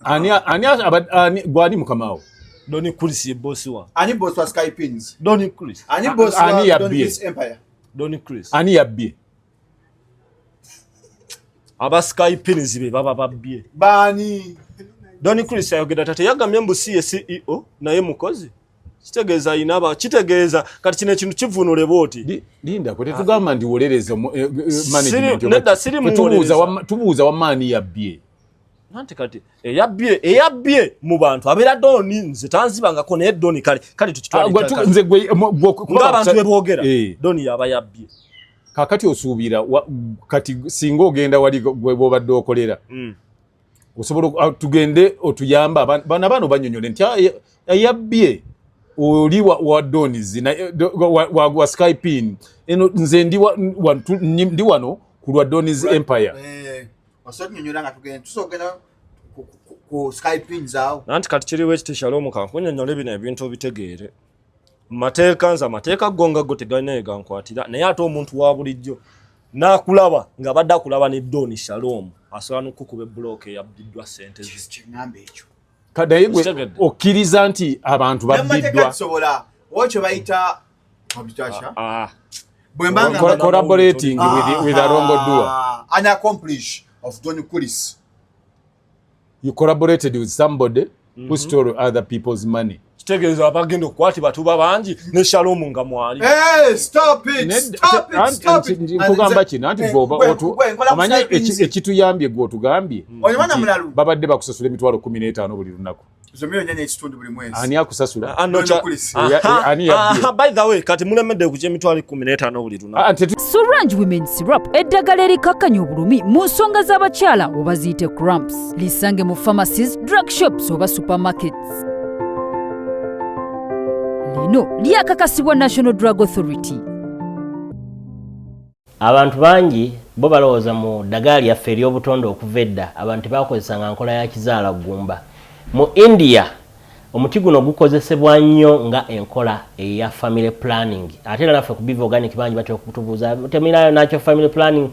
ani gwani mukamao Donny Chris boss wa ani boss wa Sky Pins Donny Chris ani boss wa Donny Chris Empire Donny Chris ani yabbye aba Sky Pins be baba babbye bani Donny Chris ayogeda tate yagamye mbu CEO naye mukozi kitegeeza inaba kitegeeza kati kino ekintu kivunule bwoti linda kwe tugamba ndi wolereze management nedda siri tubuuza wa mani yabbye nanti kati eyabbye mu bantu abeera Donny nze tanzibangako naye Donny kale tukitwala nze gwe ng'abantu beboogera Donny yaba yabbye kakati osuubira kati singa ogenda wali gwe bw'obadde okolera osobola tugende otuyamba bana bano banyonyola nti yabbye oli wa Donny's wa Sky Pin eno nze ndi wano ku lwa Donny's Empire wasatu nyonyola nga tugende tusogera ku Sky Pin zaawo nanti kati kiriwo ekiti Shalom kankunyonyola bino ebintu bitegeere mateeka gonga go tegalina egankwatira naye ate omuntu wa bulijjo n'akulaba nga badde akulaba ne Donny Shalom asobola n'okukuba ebbulooka eyabbiddwa ssente ze kiŋŋamba ekyo kadaye gwe okkiriza nti abantu babbiddwa sobola okyo bayita habitasha collaborating with Arongo Dua an accomplish of Donny Chris you collaborated with somebody who stole other people's money kitegeeza abagenda okukwatibwa tuba bangi ne Shalom nga mwali stop it nkugamba kino anti omanya ekituyambye gwe otugambye babadde bakusasula emitwalo 15 buli lunaku ani akusasula ani by the way kati mulemedde ku emitwalo 15 buli lunaku Surange Women Syrup eddagala erikakkanya obulumi mu nsonga z'abakyala oba ziyite cramps lisange mu pharmacies drug shops oba supermarkets lino lyakakasibwa National Drug Authority. Abantu bangi bo balowooza mu ddagala lyaffe ery'obutonde okuva edda abantu bakozesanga nkola ya kizaala gumba. Mu India omuti guno gukozesebwa nnyo nga enkola eya family planning. Ate era naffe ku Biva Organic bangi batera okutubuuza temirayo nakyo family planning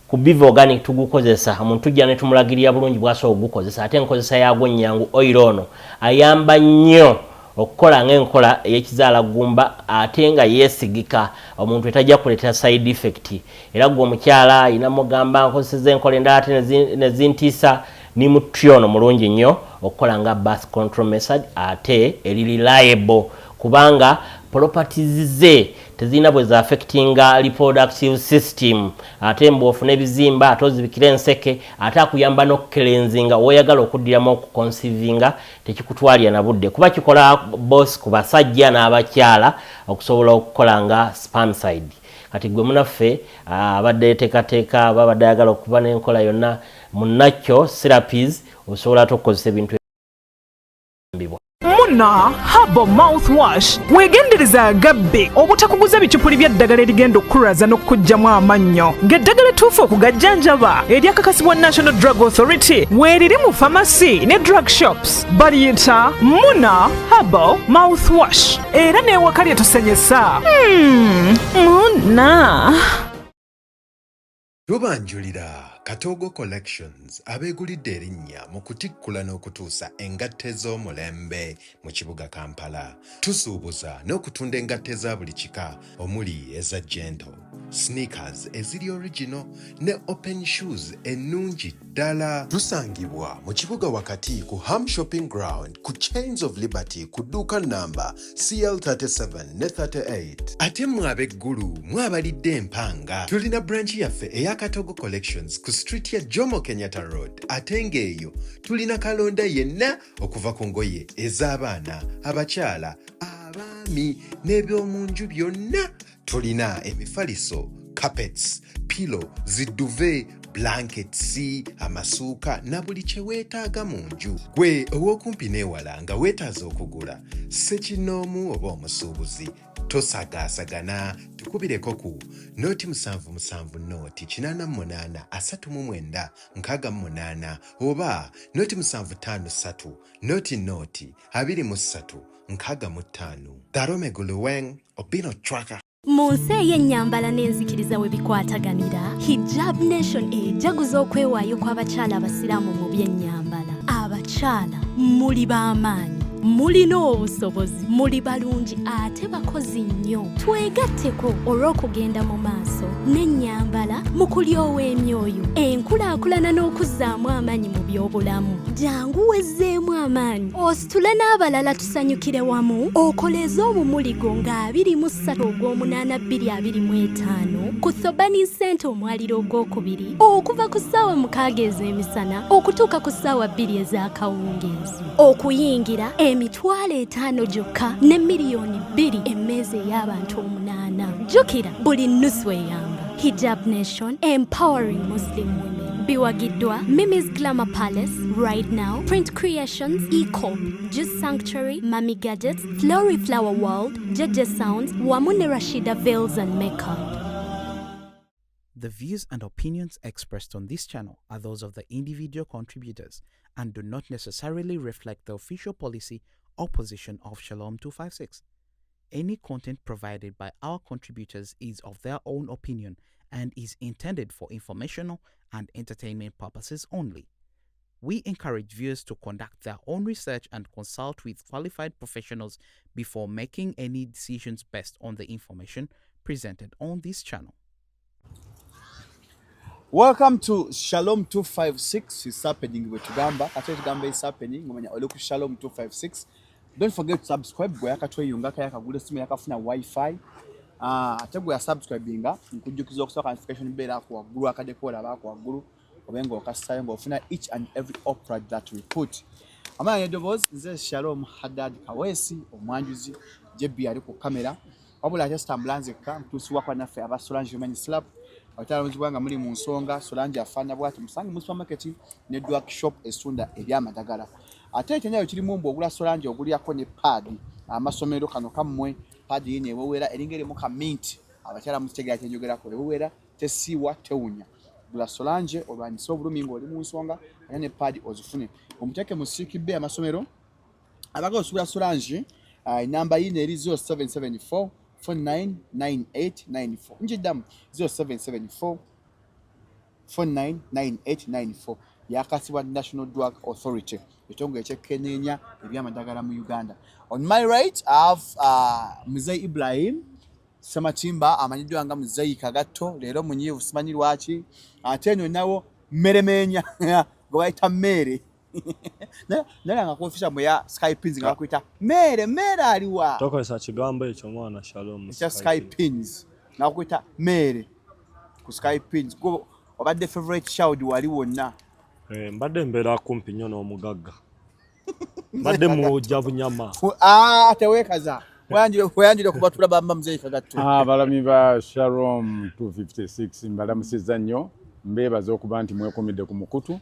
ku Biva Organic tugukozesa omuntu tujja ne tumulagirira bulungi bw'asobola okugukozesa ate enkozesa yaagwo nnyangu oil ono ayamba nnyo okukola ng'enkola ey'ekizaala gumba ate nga yeesigika omuntu etajja kuleetera side effect era gwe omukyala ayina mugamba nkozeseza enkola endala ate nezintiisa ni mutyono mulungi nnyo okukola nga birth control method ate eri reliable kubanga properties ze tezina bwe za affectinga reproductive system ate mbofu nebizimba ate ozibikira enseke ate akuyamba n'okukelenzinga woyagala okuddiramu okuconcevinga tekikutwalya na budde kuba kikola boss ku basajja n'abakyala okusobola okukola nga spermicide kati gwe munaffe abadde teekateeka babadde ayagala okuba n'enkola yonna munakyo therapies osobola ate okukozesa ebintu ebibwa Muna Herbal Mouthwash wegendereza agabbe obutakuguza bikyupuli by'eddagala erigenda okukulaza n'okujjamu amannyo ng'eddagala ettuufu okugajjanjaba eryakakasibwa National Drug Authority weeriri mu pharmacy ne drug shops baliyita Muna Herbal Mouthwash era n'ewaka lyetusenyesa Muna Tubanjulira Katogo Collections abeegulidde erinnya mu kutikkula n'okutuusa engatte z'omulembe mu kibuga Kampala. Tusuubuza n'okutunda engatte za buli kika omuli eza gentle, sneakers eziri original ne open shoes ennungi ddala. Tusangibwa mu kibuga wakati ku Ham Shopping Ground ku Chains of Liberty ku dduuka namba CL37 ne 38. Ate mmwe ab'eggulu mwabalidde empanga tulina branch yaffe eya Katogo Collections ku street ya Jomo Kenyatta Road. Ate ng'eyo tulina kalonda yenna okuva ku ngoye ez'abaana, abakyala, abaami n'ebyomunju byonna. Tulina emifaliso, carpets, pillow, ziduve, blankets, amasuuka na buli kye weetaaga mu nju. Gwe ow'okumpi n'ewala nga weetaaza okugula ssekinnoomu oba omusuubuzi tosagaasagana tukubireko ku noti 77 noti 88 39 68 oba noti 753 noti 23 65 Darome Guluweng Obino Tracker. Munsi y'ennyambala n'enzikiriza we bikwataganira Hijab Nation ejaguza okwewaayo kw'abakyala abasiraamu mu by'ennyambala. abakyala muli b'amaanyi mulina obusobozi muli balungi ate bakozi nnyo twegatteko olw'okugenda mu maaso n'ennyambala mu kulyowa emyoyo enkulaakulana n'okuzzaamu amaanyi mu by'obulamu jangu wezzeemu amaanyi ositule n'abalala tusanyukire wamu okoleze omumuligo nga 23/8/2025 ku Thobani Center omwaliro ogwokubiri okuva ku ssaawa 6 ez'emisana okutuuka ku ssaawa 2 ez'akawungeezi okuyingira emitwalo 5 gyokka ne miliyoni 2 emmeeza ey'abantu 8 jjukira buli nnusu eyamba Hijab Nation empowering Muslim women biwagiddwa Mimi's Glamour Palace Right Now Print Creations Ecop Juice Sanctuary Mami Gadgets Flory Flower World Jeje Sounds wamu ne Rashida Veils and Makeup. The views and opinions expressed on this channel are those of the individual contributors and do not necessarily reflect the official policy or position of Shalom 256. Any content provided by our contributors is of their own opinion and is intended for informational and entertainment purposes only. We encourage viewers to conduct their own research and consult with qualified professionals before making any decisions based on the information presented on this channel. Welcome to Shalom 256. It's happening with Tugamba. Katoe Tugamba is happening. Ngomanya oloku Shalom 256. Don't forget to subscribe. Gwe yakatoe yunga kaya kagule simu yakafuna Wi-Fi. Ate gwe subscribinga nkujukiza okusoka notification bell ako wagulu akadekola bako wagulu obengo okasayo ngofuna each and every opera that we put. Amanya yedoboz nze Shalom Haddad Kawesi omwanjuzi JB ali ku kamera. Wabula ate stambulanze ka mtusi wakwa nafe aba Solange Human Slap. Abatalonzi bwanga muri mu nsonga Solange afana bwati musange mu supermarket ne drug shop esunda ebyamadagala. Ate ekyenyayo kiri mu mbu ogula Solange ogulyako ne pad amasomero kano kamwe pad yine ewera eringere mu ka mint abakyala mutegera kyenjogera ko ewera tesiwa tewunya gula Solange olwanyisa obulumi ng'oli mu nsonga ne pad ozifune omuteke mu Sikibe amasomero abaga osubira Solange namba yine eri 0774 499894 njidam 0774 499894 yakasibwa National Drug Authority etongo ekyekenenya ebyamadagala mu Uganda. On my right I have Mzee Ibrahim Samatimba amanyiddwa nga Mzee Kagato lero munyivu simanyi lwaki ate eno nawo meremenya gwaita mere nala ngakufisha moya Skypins ngakwita mere aliwa tokozesa kigambo ekyo mwana Shalom cha Skypins ngakwita mere ku Skypins ko obadde favorite child wali wonna mbadde mbeera kumpi nnyo n'omugagga mbadde mujja bunyama tewekaza weyanjire kubatula bamba Mzee Kagato abalami ba Shalom 256 mbalamusiza nnyo mbebaza okuba nti mwekomedde ku mukutu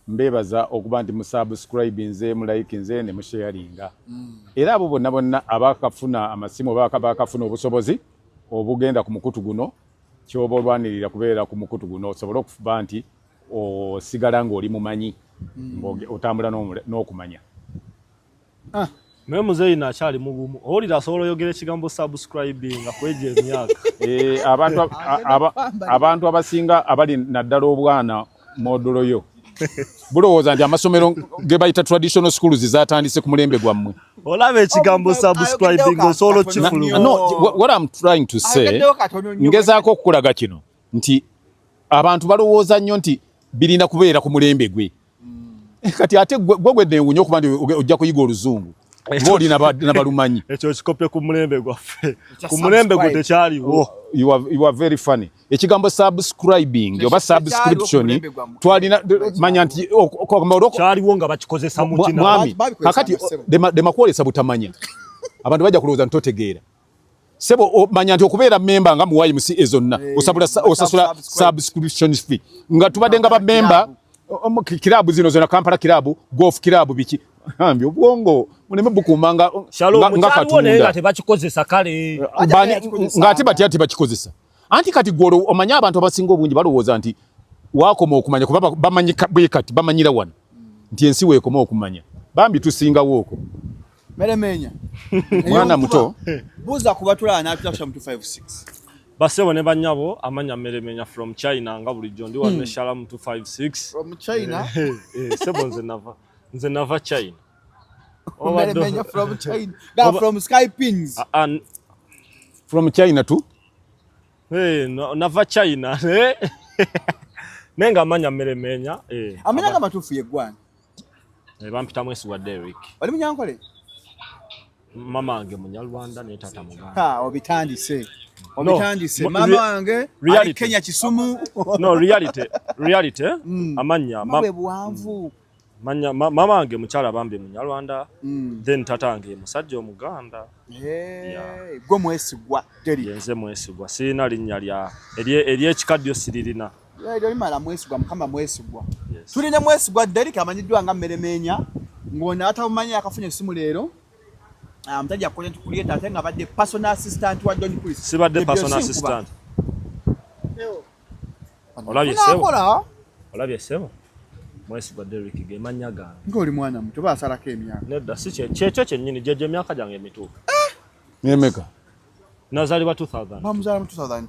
mbebaza okuba nti musubscribe nze mulike nze ne musharinga era abo bonna abakafuna amasimu bakafuna obusobozi obugenda ku mukutu guno kyoba olwanirira kubeera ku mukutu guno osobola okuba nti osigala ng'oli mumanyi otambula n'okumanya naye Mzee nakyali mugumu owulira asobola oyogera ekigambo subscribing kweja emyaka abantu abasinga abali naddala obwana modolo yo bulowooza nti amasomero ge bayita traditional schools zatandise ku mulembe gwammwe olaba ekigambo subscribing osobola okifuluma no what I'm trying to say ngezaako okukulaga kino nti abantu balowooza nnyo nti birina kubeera ku mulembe gwe kati ate gwegwedde engunya okuba nti ojja kuyiga oluzungu boli nabalumanyi ekyo kikopye ku mulembe gwaffe ku mulembe gwe tekyaliwo you are very funny ekigambo subscribing oba subscription twalina manya nti kyaliwo nga bakikozesa mu kina mwami kakati demakwolesa butamanya abantu bajja kulowooza ntotegeera sebo manya nti okubeera member nga muwayi musi ezonna osasula subscription fee nga tubadde nga ba member kilabu zino zona Kampala kilabu golf kilabu biki hambi obwongo muleme bukumanga nga katunda nga tebakikozesa kale ngati bati bakikozesa anti kati goro omanya abantu abasinga obungi balowooza nti wakoma okumanya kuba bamanyi kati bamanyira wano nti ensi weekoma okumanya bambi tusinga woko meremenya mwana muto buza kubatula na apita 256 basebo ne banyabo amanya meremenya from China nga bulijjo ndi wa Shalom 256 from China sebo nze nava nze nava China. Menya from China. Ga from Sky Pins. From China too? Nava China. Nenga manya meremenya. Amenya kama tufu ye gwana. Bampita mwesi wa Derrick. Wali munyankole? Mama wange munyalwanda ne tata muganda. Ha, obitandise. Obitandise. Mama wange ali Kenya Kisumu. No, reality. Amanya. Mwe buwanvu. Mama wange mukyala bambi munyalwanda. Then tata wange musajja omuganda. Gwe mwesigwa Derrick. Yenze mwesigwa. Sina linnya lya eriye kikadyo siririna. Yali mala mwesigwa mukama mwesigwa. Tulina mwesigwa Derrick amanyiddwa nga meremenya. Ngona atamanya akafunye esimu leero. Mtaja content creator atenga badde personal assistant wa Don Chris. Sibadde personal assistant. Olabye sebo. Mwesi ba Derrick ge manyaga. Ngoli mwana muto basalako emyaka. Nedda si kyekyo kyennyini jeje myaka jange emituuka. Nemeka. Nazalibwa 2000. Bamuzala mu 2002.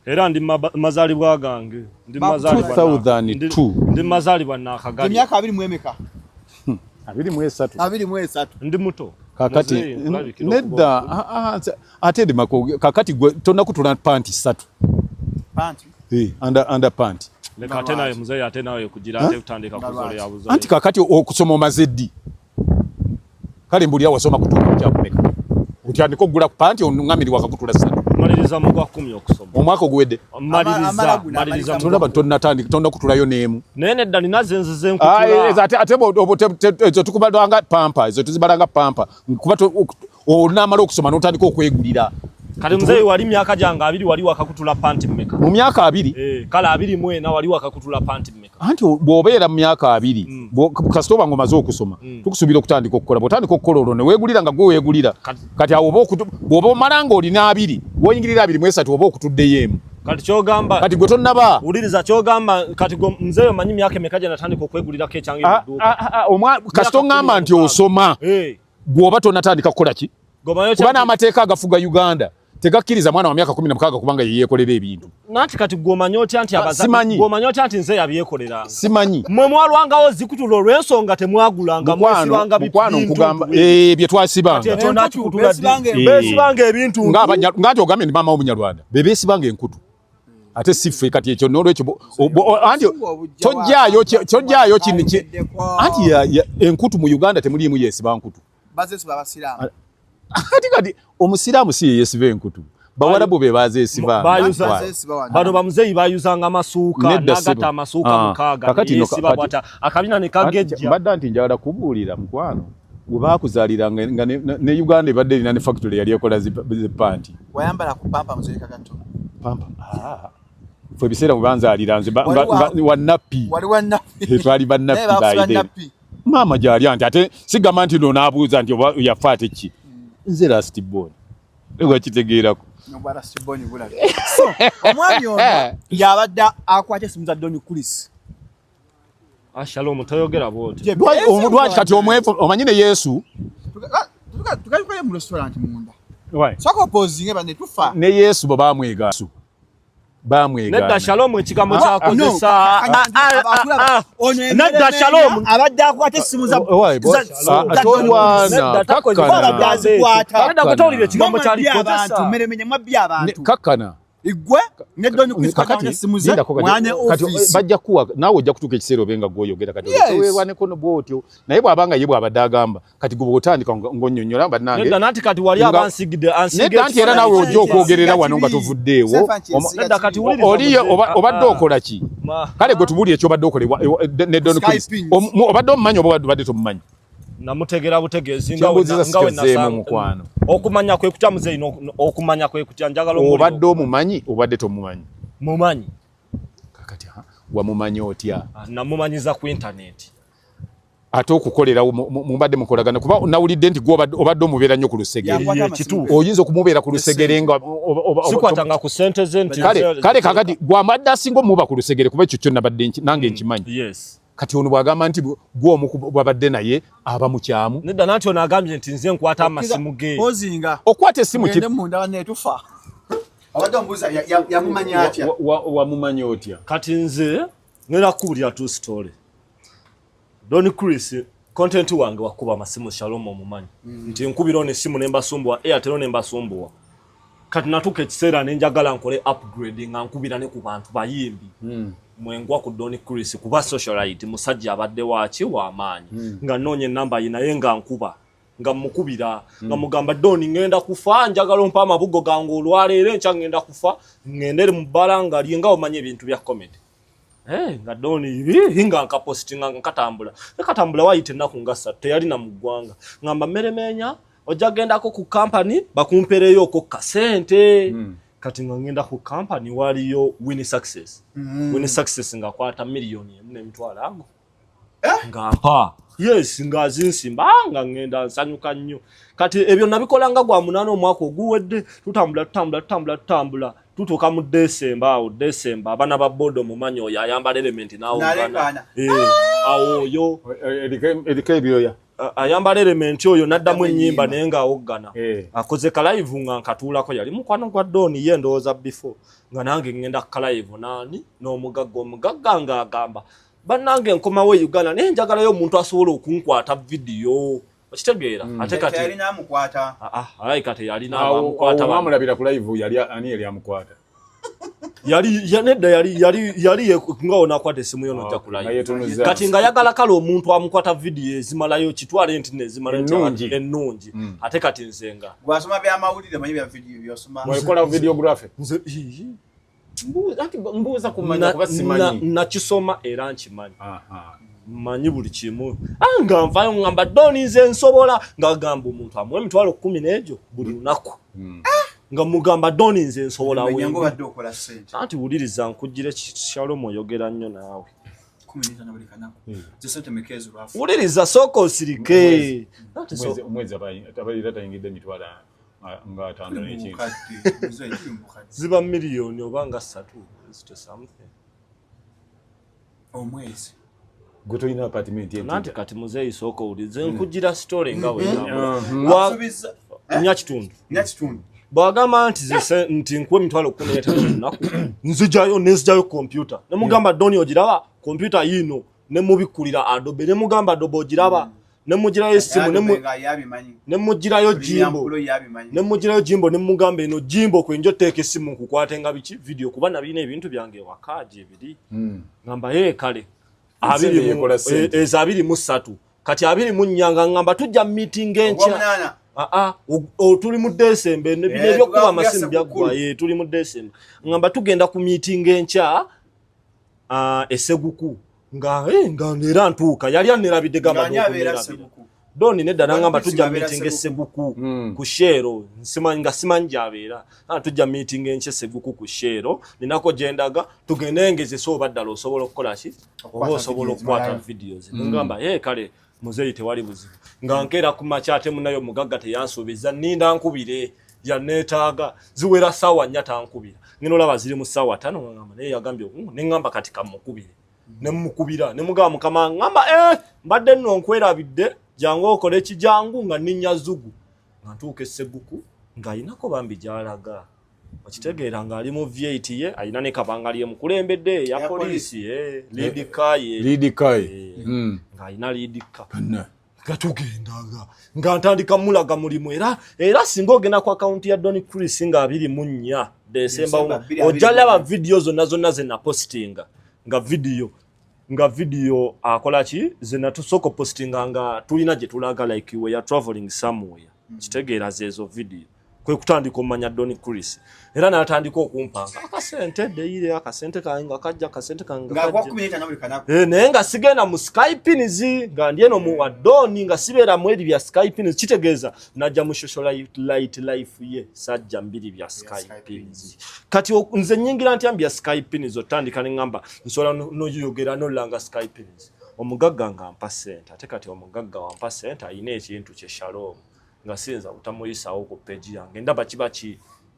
Era ndi mazalibwa gange. Ndi mazalibwa 2002. Ndi mazalibwa na akagali. Emyaka 20 mwemeka. 23. 23. Ndi muto. Kakati nedda atende mako kakati gwe tonna kutula panti 3. Panti? Under panti. Leka tena muzee atena yo kugira ate utandika kuzole yabuza. Anti kakati okusoma omazeddi. Kale mbuli awasoma kutula kyameka. Utyandika okugula ku panti onungamiri wakakutula 3. Maliriza mu kwa 10 okusoma. Omwaka ogwedde. Maliriza tonna tonnatandika tonna kutulayo neemu. Nene ddali nazenzize nkutula. Ate tukubalanga pampa ezo tuzibalanga pampa kuba onamala okusoma n'otandika okwegulira. Kale muzee wali myaka jange 2 wali wakakutula panti mmeka. Mu myaka 2? Kale 2 mwena wali wakakutula panti mmeka. Anti bw'obeera mu myaka 2 kasita oba ngomaze okusoma tukusuubira okutandika okukola bw'otandika okukola olwo ne weegulira nga gwe weegulira kati awo bw'oba omala ng'olina 2 w'oyingirira 2 mu 3 oba okutuddeyo emu. Kati kyogamba kati gwe tonnaba uliriza kyogamba kati mzee manyi myaka emeka gye natandika okwegulira ke change edduuka. Kasita oŋŋamba nti osoma gw'oba tonnatandika kukola ki? Kuba n'amateeka agafuga Uganda tegakkiriza mwana wa myaka 16 kubanga yeyekolera ebintu. Nanti kati gw'omanyi otya nti abazazi gw'omanyi otya nti nze yabyekolera. Simanyi. Mmwe mwalwangawo zikutulo olw'ensonga temwagulanga mwesibanga mukwano nkugamba bye twasibanga. Kati etona kikutula besibanga ebintu. Ng'ate ogambye ndi maama w'Omunyarwanda bebeesibanga enkutu. Ate siffe kati ekyo n'olwekyo anti tojjaayo kino anti enkutu mu Uganda temuliimu yeesiba nkutu. Bazesiba abasiraamu. Kati omusiraamu si yeesiba enkutu. Bawarabu be bazeesiba. Bano bamuzeeyi bayuzanga amasuuka n'agata amasuuka mukaaga yeesiba bwata akabina ne kagejja. Mbadde nti njagala kubuulira mukwano bwe baakuzaaliranga nga ne Uganda ebadde erina ne factory yali ekola zipanti. Wayambala ku pampa muzeeyi kagato. Pampa fwe ebiseera mwe banzaalira nze wannappi. Wali wannappi. Twali bannappi baayide. Maama gy'ali anti ate sigamba nti no n'abuuza nti oba yafa ate ki. Nze last born. Ewa kitegeerako. No last born bulala. So, omwami ono yabadde akwata esimu za Don Chris. Shalom toyogera bwoti. Lwaki kati omwefu omanyi ne Yesu. Tukalikoye mu restaurant munda. Sako posing eba ne tufa. Ne Yesu baba bamwegaasu. Nedda Shalom ekigambo kyakozesa. Nedda Shalom abadde akwata esimu za Nedda kutawulira ekigambo kyalikozesa. Meremenya mwabbi abantu. Kakkana. Igwe ne Don Chris kakati esimu ze mwane office. Bajja kuwa nawe ojja kutuuka ekiseera obenga gw'oyogera kati weewaneko bw'otyo naye bw'abanga ye bw'abadde agamba kati gwe bw'otandika ng'onnyonnyola bannange. Nedda nanti kati wali abansigidde nedda nti era nawe ojja okwogerera wano nga tovuddeewo. Nedda kati oliye obadde okola ki? Kale gwe tubuulire ekyobadde okola ne Don Chris. Obadde omumanyi oba obadde tomumanyi? Namutegera butegeezi nga we nasanga mukwano. Okumanya kwe kutya muzeeyi okumanya kwe kutya njagala omuli. Obadde omumanyi obadde tomumanyi? Mumanyi. Kakati wamumanyi otya? Namumanyiza ku internet. Ate okukolera mubadde mukolagana kuba nawulidde nti obadde omubeera nnyo ku lusegere. Oyinza okumubeera ku lusegere nga sikwatanga ku ssente ze nti kale kakati gwamadde asinga omuba ku lusegere kuba ekyo kyonna badde nange nkimanyi. Yes. Kati ono bwagamba nti gw'omu bwabadde naye aba mu kyamu. Nedda nanti ono agambye nti nze nkwata amasimu ge. Ozinga. Okwata essimu ki? Munda wanne tufa. Abadde ombuuza yamumanya atya? Wamumanya otya? Kati nze ngenda kubuulira true story. Don Chris content wange wakuba amasimu Shalom omumanyi nti nkubira ono essimu ne mbasumbuwa Airtel ne mbasumbuwa kati natuka ekiseera ne njagala nkole upgrade nga nkubira ne ku bantu bayimbi mwengwa ku Don Chris kuba socialite musajja abadde waaki w'amaanyi nga nnoonya ennamba ye naye nga nkuba nga mukubira nga mugamba Don ngenda kufa njagala ompa amabugo gange olwaleero enkya ngenda kufa ngendere mu bbala nga linga omanye ebintu bya comedy nga Don hinga nkapostinga nkatambula wayite ennaku nga 3 teyali na mu ggwanga ngamba mmeremenya ojja gendako ku company bakumpereyo ko kasente kati ngenda ku company waliyo Win Success Win Success nga kwata milioni emitwalo ago ngampa yes nga zinsimba nga ngenda nsanyuka nnyo kati ebyo nabikolanga gwa 8 omwaka oguwedde tutambula tutuka mu December abana ba bodo mumanyi oyo ayambala element nawo bana awo yo ebyoya ayambala element oyo naddamu ennyimba naye nga awoggana akoze ka live nga nkatuulako yali mukwano gwa Don ye ndowooza before nga nange ngenda ka live nani n'omugagga nga agamba bannange nkomawo Uganda naye njagalayo omuntu asobola okunkwata video okitegeera ate kati yali namukwata kati yali namukwata bamulabira ku live yali amukwata yali ngawo nakwata essimu yo nojja ku live kati nga yagala kale omuntu amukwata video ezimalayo kitwala internet ezimalayo ennungi ate kati nzenga gwasoma bya mawulire manyi bya video byosoma mwekola videography mbuuza kumanya kuba simanyi nakisoma era nkimanyi manyi buli kimu nga nvayo ngamba Don nze nsobola nga gamba omuntu amuwe emitwalo 10 n'egyo buli lunaku nga mugamba Don nze nsobola wenyango badde okola sente anti wuliriza nkujjire Shalom oyogera nnyo naawe 15 buli kanaku zisente mekezi rafu wuliriza soko osirike mwezi abayira tayingidde emitwalo nga 5 n'ekintu ziba miliyoni oba nga 3 something omwezi goto ina apartment yetu nanti kati muzeyi soko ulize nkujira story nga wenyama nyakitundu bagamba nti nkuwe emitwalo 10 naku nzijayo computer ne mugamba Don ogiraba computer yino ne mubikulira Adobe ne mugamba Adobe ogiraba ne mugirayo essimu ne mugirayo Jimbo ne mugamba eno Jimbo kwenjo teeka essimu nkukwate nga biki video kuba nabina ebintu byange wakaje ebiri ngamba kale 23 kati 24 ngamba tujja meeting enkya tuli mu December nebyokuba amasimu byagwa tuli mu December ngamba tugenda ku meeting enkya Esseguku nga era ntuuka yali anerabidde gamba Don nedda nangamba tujja meeting Esseguku ku Shero simanyi jabeera tujja meeting enkya Esseguku ku Shero ninako gyendaga tugende ngeze so baddala osobola okukola ki oba osobola okukwata videos ngamba kale muzeyi tewali buzibu nga nkeera ku makyate munayo mugagga teyansuubiza ninda nkubire yaneetaaga ziwera ssaawa 4 tankubira ngeno olaba ziri mu ssaawa 5 ngamba naye yagambye nengamba kati kamukubire nemukubira nemugamba mukama ngamba mbadde nno nkwerabidde jangu okole kijangu nga ninnya zugu nga ntuuka Esseguku ng'ayinako bambi gy'alaga okitegeera ng'ali mu V8 ye ayina ne kabangali emukulembedde ya poliisi liidikaye ng'ayina liidika nga tugendaga nga ntandika mulaga mulimu era singa ogenda ku akaunti ya Don Chris nga 24 December ojja laba video zonna ze napostinga nga video akola ki ze natusoko postinga nga tulina gye tulaga like we are traveling somewhere kitegeera zezo video kwe kutandika omanya Don Chris era natandika okumpanga akasente deire akasente kanga kajja akasente kanga naye nga sigenda mu Skype nga ndieno mu Don nga sibeera mu eri bya Skype kitegeeza najja mu social life ye sajja mbiri bya Skype kati nze nyingira ntya bya Skype otandika ne ngamba nsola noyogera nolanga Skype omugagga nga ampa sente ate kati omugagga wampa sente ayina ekintu kye Shalom nga sinza utamuyisawo ku page yange ndaba kiba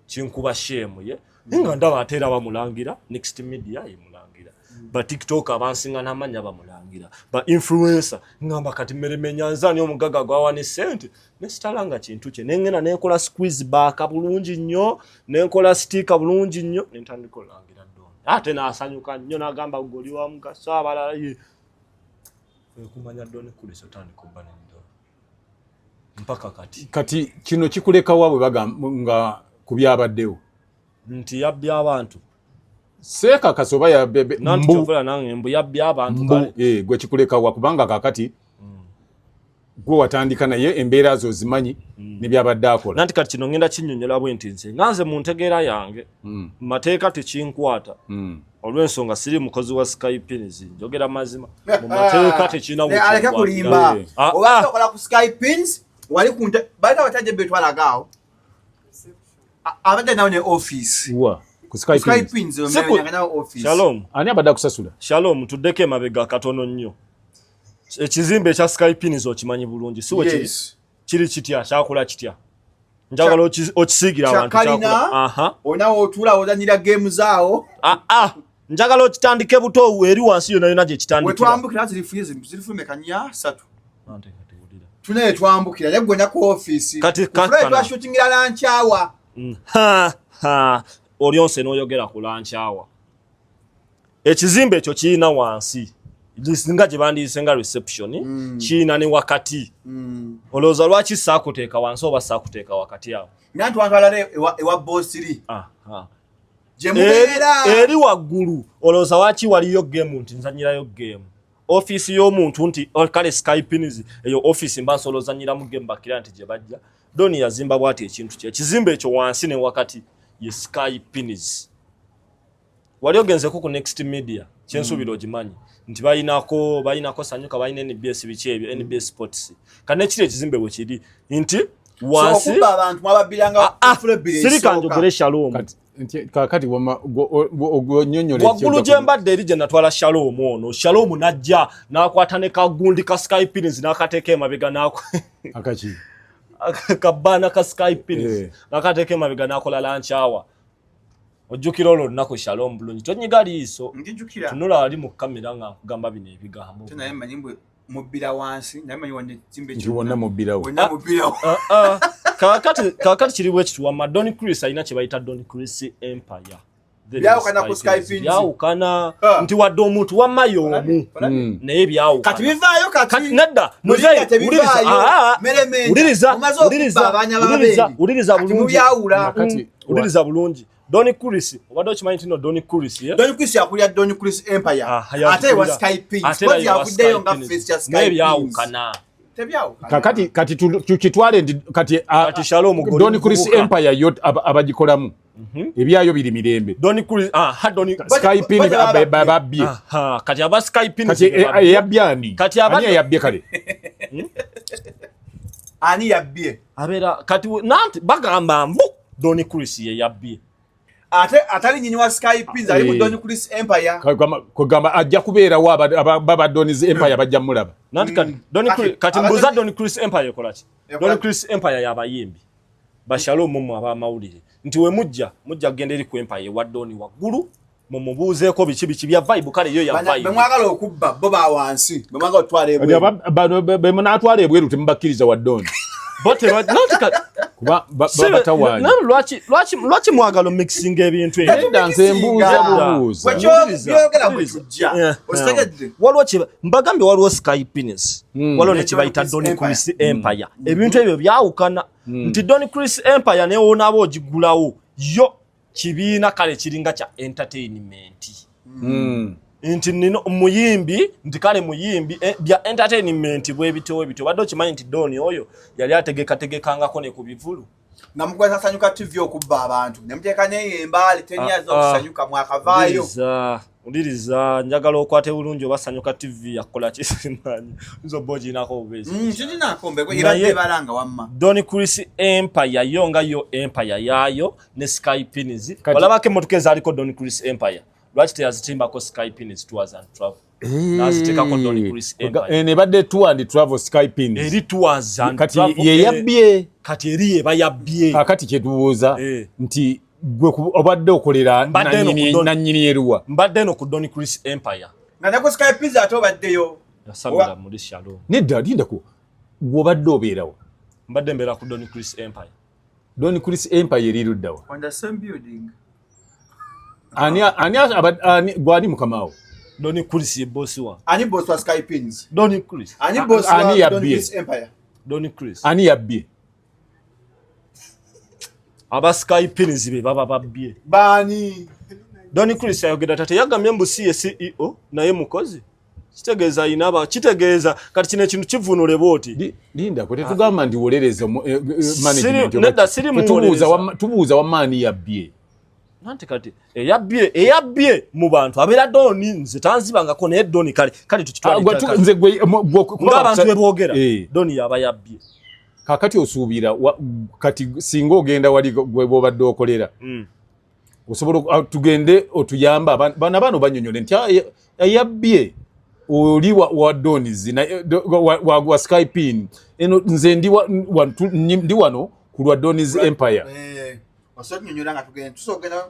kinkuba shame ye nga ndaba atera bamulangira next media imulangira ba TikTok abansinga namanya bamulangira ba influencer ngamba kati meremenya nzani omugaga gwawane sente nesitalanga kintu kye nengena nekola squeeze back bulungi nnyo nekola sticker bulungi nnyo nentandika olangira Don ate nasanyuka nnyo nagamba goli wa mukasa abalala kumanya Don Chris otandika obbanendo mpaka kati kino kikuleka wabwe bagamba nga kubyabaddewo nti yabbya abantu seeka kasoba ya bebe mbu nange mbu yabbya abantu kale gwe kikuleka wa kubanga kakati gwe watandika naye embeera zo zimanyi nebyabadde akola nanti kati kino ngenda kinyonyola bwenti nze nganze mu ntegeera yange mateeka tekinkwata olw'ensonga siri mukozi wa Skypins njogera mazima mu mateeka tekina aleke kulimba oba okola ku Skypins wali kunte baita wataje betwalagao abadde nawo ne office wa ku Skypins omenye nawo office Shalom ani abadde akusasula Shalom tuddeke mabega katono nnyo ekizimbe ekya Skypins okimanyi bulungi siwe kiri kitya kyakola kitya njagala okisigira abantu kyakola onawo otula ozanyira game zaawo njagala okitandike buto eri wansi yona yona gye kitandikira wetwambukira zirifume kanya 3 tunaye twambukira yagwe na ku office kati twashootingira lunch hour olionse n'oyogera ku lunch hour ekizimbe ekyo kirina wansi lisinga gye bandiise nga reception kirina ne wakati olowooza lwaki saakuteeka wansi oba saakuteeka wakati awo nantwantwalala ewa bossiri eri waggulu olowooza waki waliyo game nti nzanyirayo game office y'omuntu nti kale Skypins eyo office mba nsobola ozanyiramu game bakira nti gye bajja Doni yazimba bwati ekintu kye ekizimbe ekyo wansi ne wakati ye Skypins wali ogenzeko ku Next Media kyensuubira ogimanyi nti bayinako sanyuka bayina NBS biki ebyo NBS Sports kane kiri ekizimbe bwe kiri nti wansi so abantu mwababiranga siri kanjogere Shalom kakati ogonyonyole waggulu gye mbadde eri gye natwala Shalom ono Shalom najja n'akwata ne kagundi ka Skypins n'akateeka emabega n'ako akaki kabana ka Skypins n'akateeka emabega n'akola lunch hour ojjukira olwo olunaku Shalom bulungi tonyiga liiso tunula wali mu kamera nga nkugamba bino ebigambo naye manyi mbwe mubbira wansi naye manyi wanne kimbe kiwona mubbirawo kakati kiri bwe kituwa Don Chris alina kye bayita Don Chris Empire byawukana ku Skypins byawukana nti wadde omuntu wammayo omu naye byawukana kati bivaayo kati nedda uliriza bulungi Don Chris obadde okimanyi nti no Don Chris Don Chris yakulya Don Chris Empire ate wa Skypins kozi yakuddeyo nga face ya Skypins byawukana kati tukitwale kati Shalom Don Chris Empire yo abagikolamu ebyayo biri mirembe Don Chris Skypins babbye kati aba Skypins kati yabyani kati aba yabye kale ani yabbye abera kati nanti bagamba mbu Don Chris ye yabbye ate atali nyinyi wa Skypins ali mu Don Chris Empire kugamba ajja kubeerawo baba Don Empire bajja mulaba nanti kati mbuza Don Chris Empire kolaki Don Chris Empire yabayimbi Shalom mu abamawulire nti we mujja kugenda eri ku Empire wa Don waggulu mumubuuzeeko biki bya vibe kale yo ya vibe bemwagala okubba bo ba wansi bemwagala otwala ebweru bemunatwala ebweru temubakkiriza wa Don bote kuba batawali lwaki mwagala mixing ebintu danse mbuuza byogera bujja ostegedde waliwo mbagambye waliwo Skypins waliwo ne kibayita Don Chris Empire ebintu ebyo byawukana nti Don Chris Empire ne wona abo ogigulawo yo kibiina kale kiringa kya entertainment nti nino muyimbi nti kale muyimbi bya entertainment bwe bito badde okimanyi nti Don oyo yali ategekangako ne ku bivulu namugwa sanyuka TV okubba abantu nemuteeka neyembali tenyaza okusanyuka mwakavaayo uliriza njagala okwate bulungi obasanyuka TV yakola kimanyi nzo boji nako obezi chidina kombe ko ibadde balanga wamma Don Chris Empire yonga yo Empire yayo ne Skypins walabake motukeza aliko Don Chris Empire lwaki teyazitimba ko Skypins tours and travel naziteka ko Don Chris Empire ne badde tour and travel Skypins eri tours and travel kati ye yabbye kati eri ye bayabbye kakati kyetubuuza nti gwe obadde okolera nanyini yeruwa mbadde no ku Don Chris Empire ngana ko Skypins ato baddeyo yasamira muri Shalom nedda lindako gwobadde obeerawo mbadde mbera ku Don Chris Empire Don Chris Empire eruddawa on the same building ani gwali mukamawo Doni Chris bosi wa. Ani boss wa Sky Pins. Doni Chris. Ani boss wa Ani Doni yabbye. Chris Empire. Doni Chris. Ani yabbye. Aba Sky Pins be baba babbye. Bani. Doni Chris ayogera tate yagamye mbusi ye CEO naye mukozi. Kitegeeza inaba kitegeeza kati kino ekintu kivunule boti. Linda kwe tugamba ndi wolereza management. Nedda siri mu tubuuza wa mani yabbye. Nanti kati eyabye mu bantu abera Doni nze tanzibangako naye Doni kale tukitwala nze gwe abantu beboogera Doni yaba yabbye. Kakati osuubira kati singa ogenda wali gwe bobadde okolera osobola tugende otuyamba bano banyonyole nti yabbye oli wa Donies wa Sky Pin eno nze ndi wano ku lwa Donies Empire. Wasonyonyola nga tugende tusogera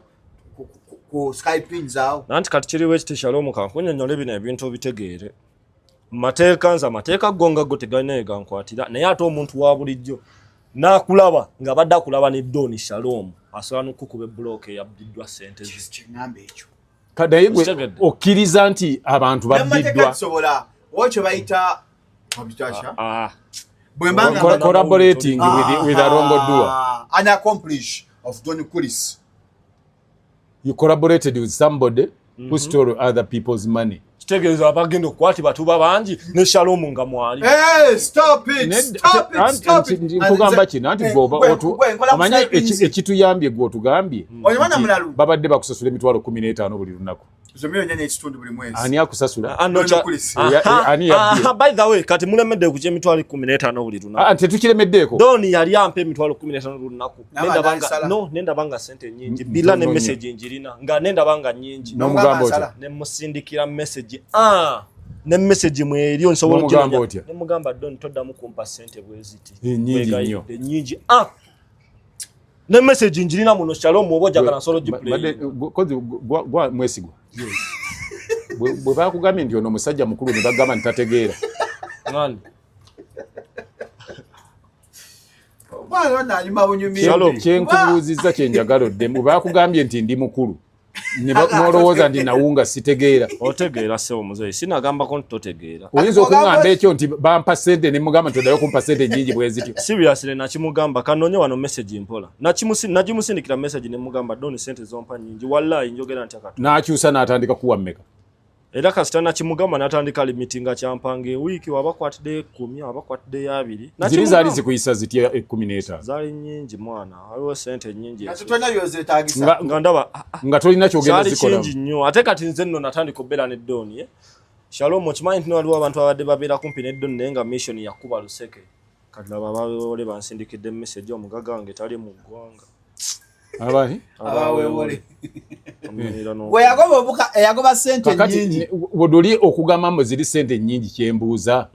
ku Sky Pins awo. Nanti kati kiriwo ekiti Shalom kankunyonyola bino ebintu obitegeere. Mateeka gonga go tegalina gankwatira naye ate omuntu wa bulijjo n'akulaba nga badde akulaba ne Doni Shalom asobola n'okukuba ebbulooka eyabbiddwa ssente ze. Kiŋŋamba ekyo. Kadaye gwe okkiriza nti abantu babbiddwa. Sobola okyo bayita obitasha. Collaborating with Arongo Dua. An accomplish of Doni Chris. You collaborated with somebody who stole other people's money. Kitegeeza abagenda okukwati batuba bangi ne Shalom nga mwali. Stop it. Nkugamba kino anti omanyi ekituyambye gwe otugambye babadde bakusasula emitwalo 15 buli lunaku. Ani akusasula? Ani yabbye? By the way, kati mulemedde kuje emitwalo 15 buli lunaku. Tetukiremeddeko. Doni yali ampa emitwalo 15 buli lunaku. Nenda banga sente nyingi. Bila ne message njirina. Nga nenda banga nyingi. N'omugamba otya? Ne musindikira message. Ne message mwe nsobola okujja. Ne mugamba Doni toddamu kumpa sente bweziti. Nyingi nnyo. Nyingi. Ne message njirina muno Shalom obo jagala nsolo jiplay. Kozi gwa mwesigwa. Bwe bakugambye nti ono musajja mukulu ne bagamba ntategeera. Ngani? Kyenkubuuzizza kyenjagala oddemu. Bwe bakugambye nti ndi mukulu n'olowooza nti nawunga sitegeera. Otegeera sebo muzeeyi sinagambako nti totegeera. Oyinza okuŋŋamba ekyo nti bampa ssente ne mugamba nti oddayo kumpa ssente nnyingi bwe zityo. Seriously nakimugamba kanoonye wano message mpola. Nagimusindikira message ne mugamba Doni ssente zompa nnyingi. Wallahi njogera ntya kati. N'akyusa n'atandika kuwa mmeka. Era kasita nakimugamba n'atandika limiting akyampange wiiki wabakwatidde 10 wabakwatidde 2. Ziri zaali zikuyisa zitya 15. Zaali nnyingi mwana. Waliwo ssente nnyingi. Natutona byozeetaagisa. Nga ndaba nga tolina kyogenda zikola. Zaali kingi nnyo. Ate kati nze nno natandika obbeera ne Doni. Shalom okimanyi nti waliwo abantu abadde babeera kumpi ne Doni naye nga mission yakuba luseke. Kati laba baweewole bansindikidde message omugaga wange tali mu ggwanga. Abani? Abaweewole. Gwe yagoba ssente nnyingi. Wodoli okugamba mbu ziri ssente nnyingi kyembuuza.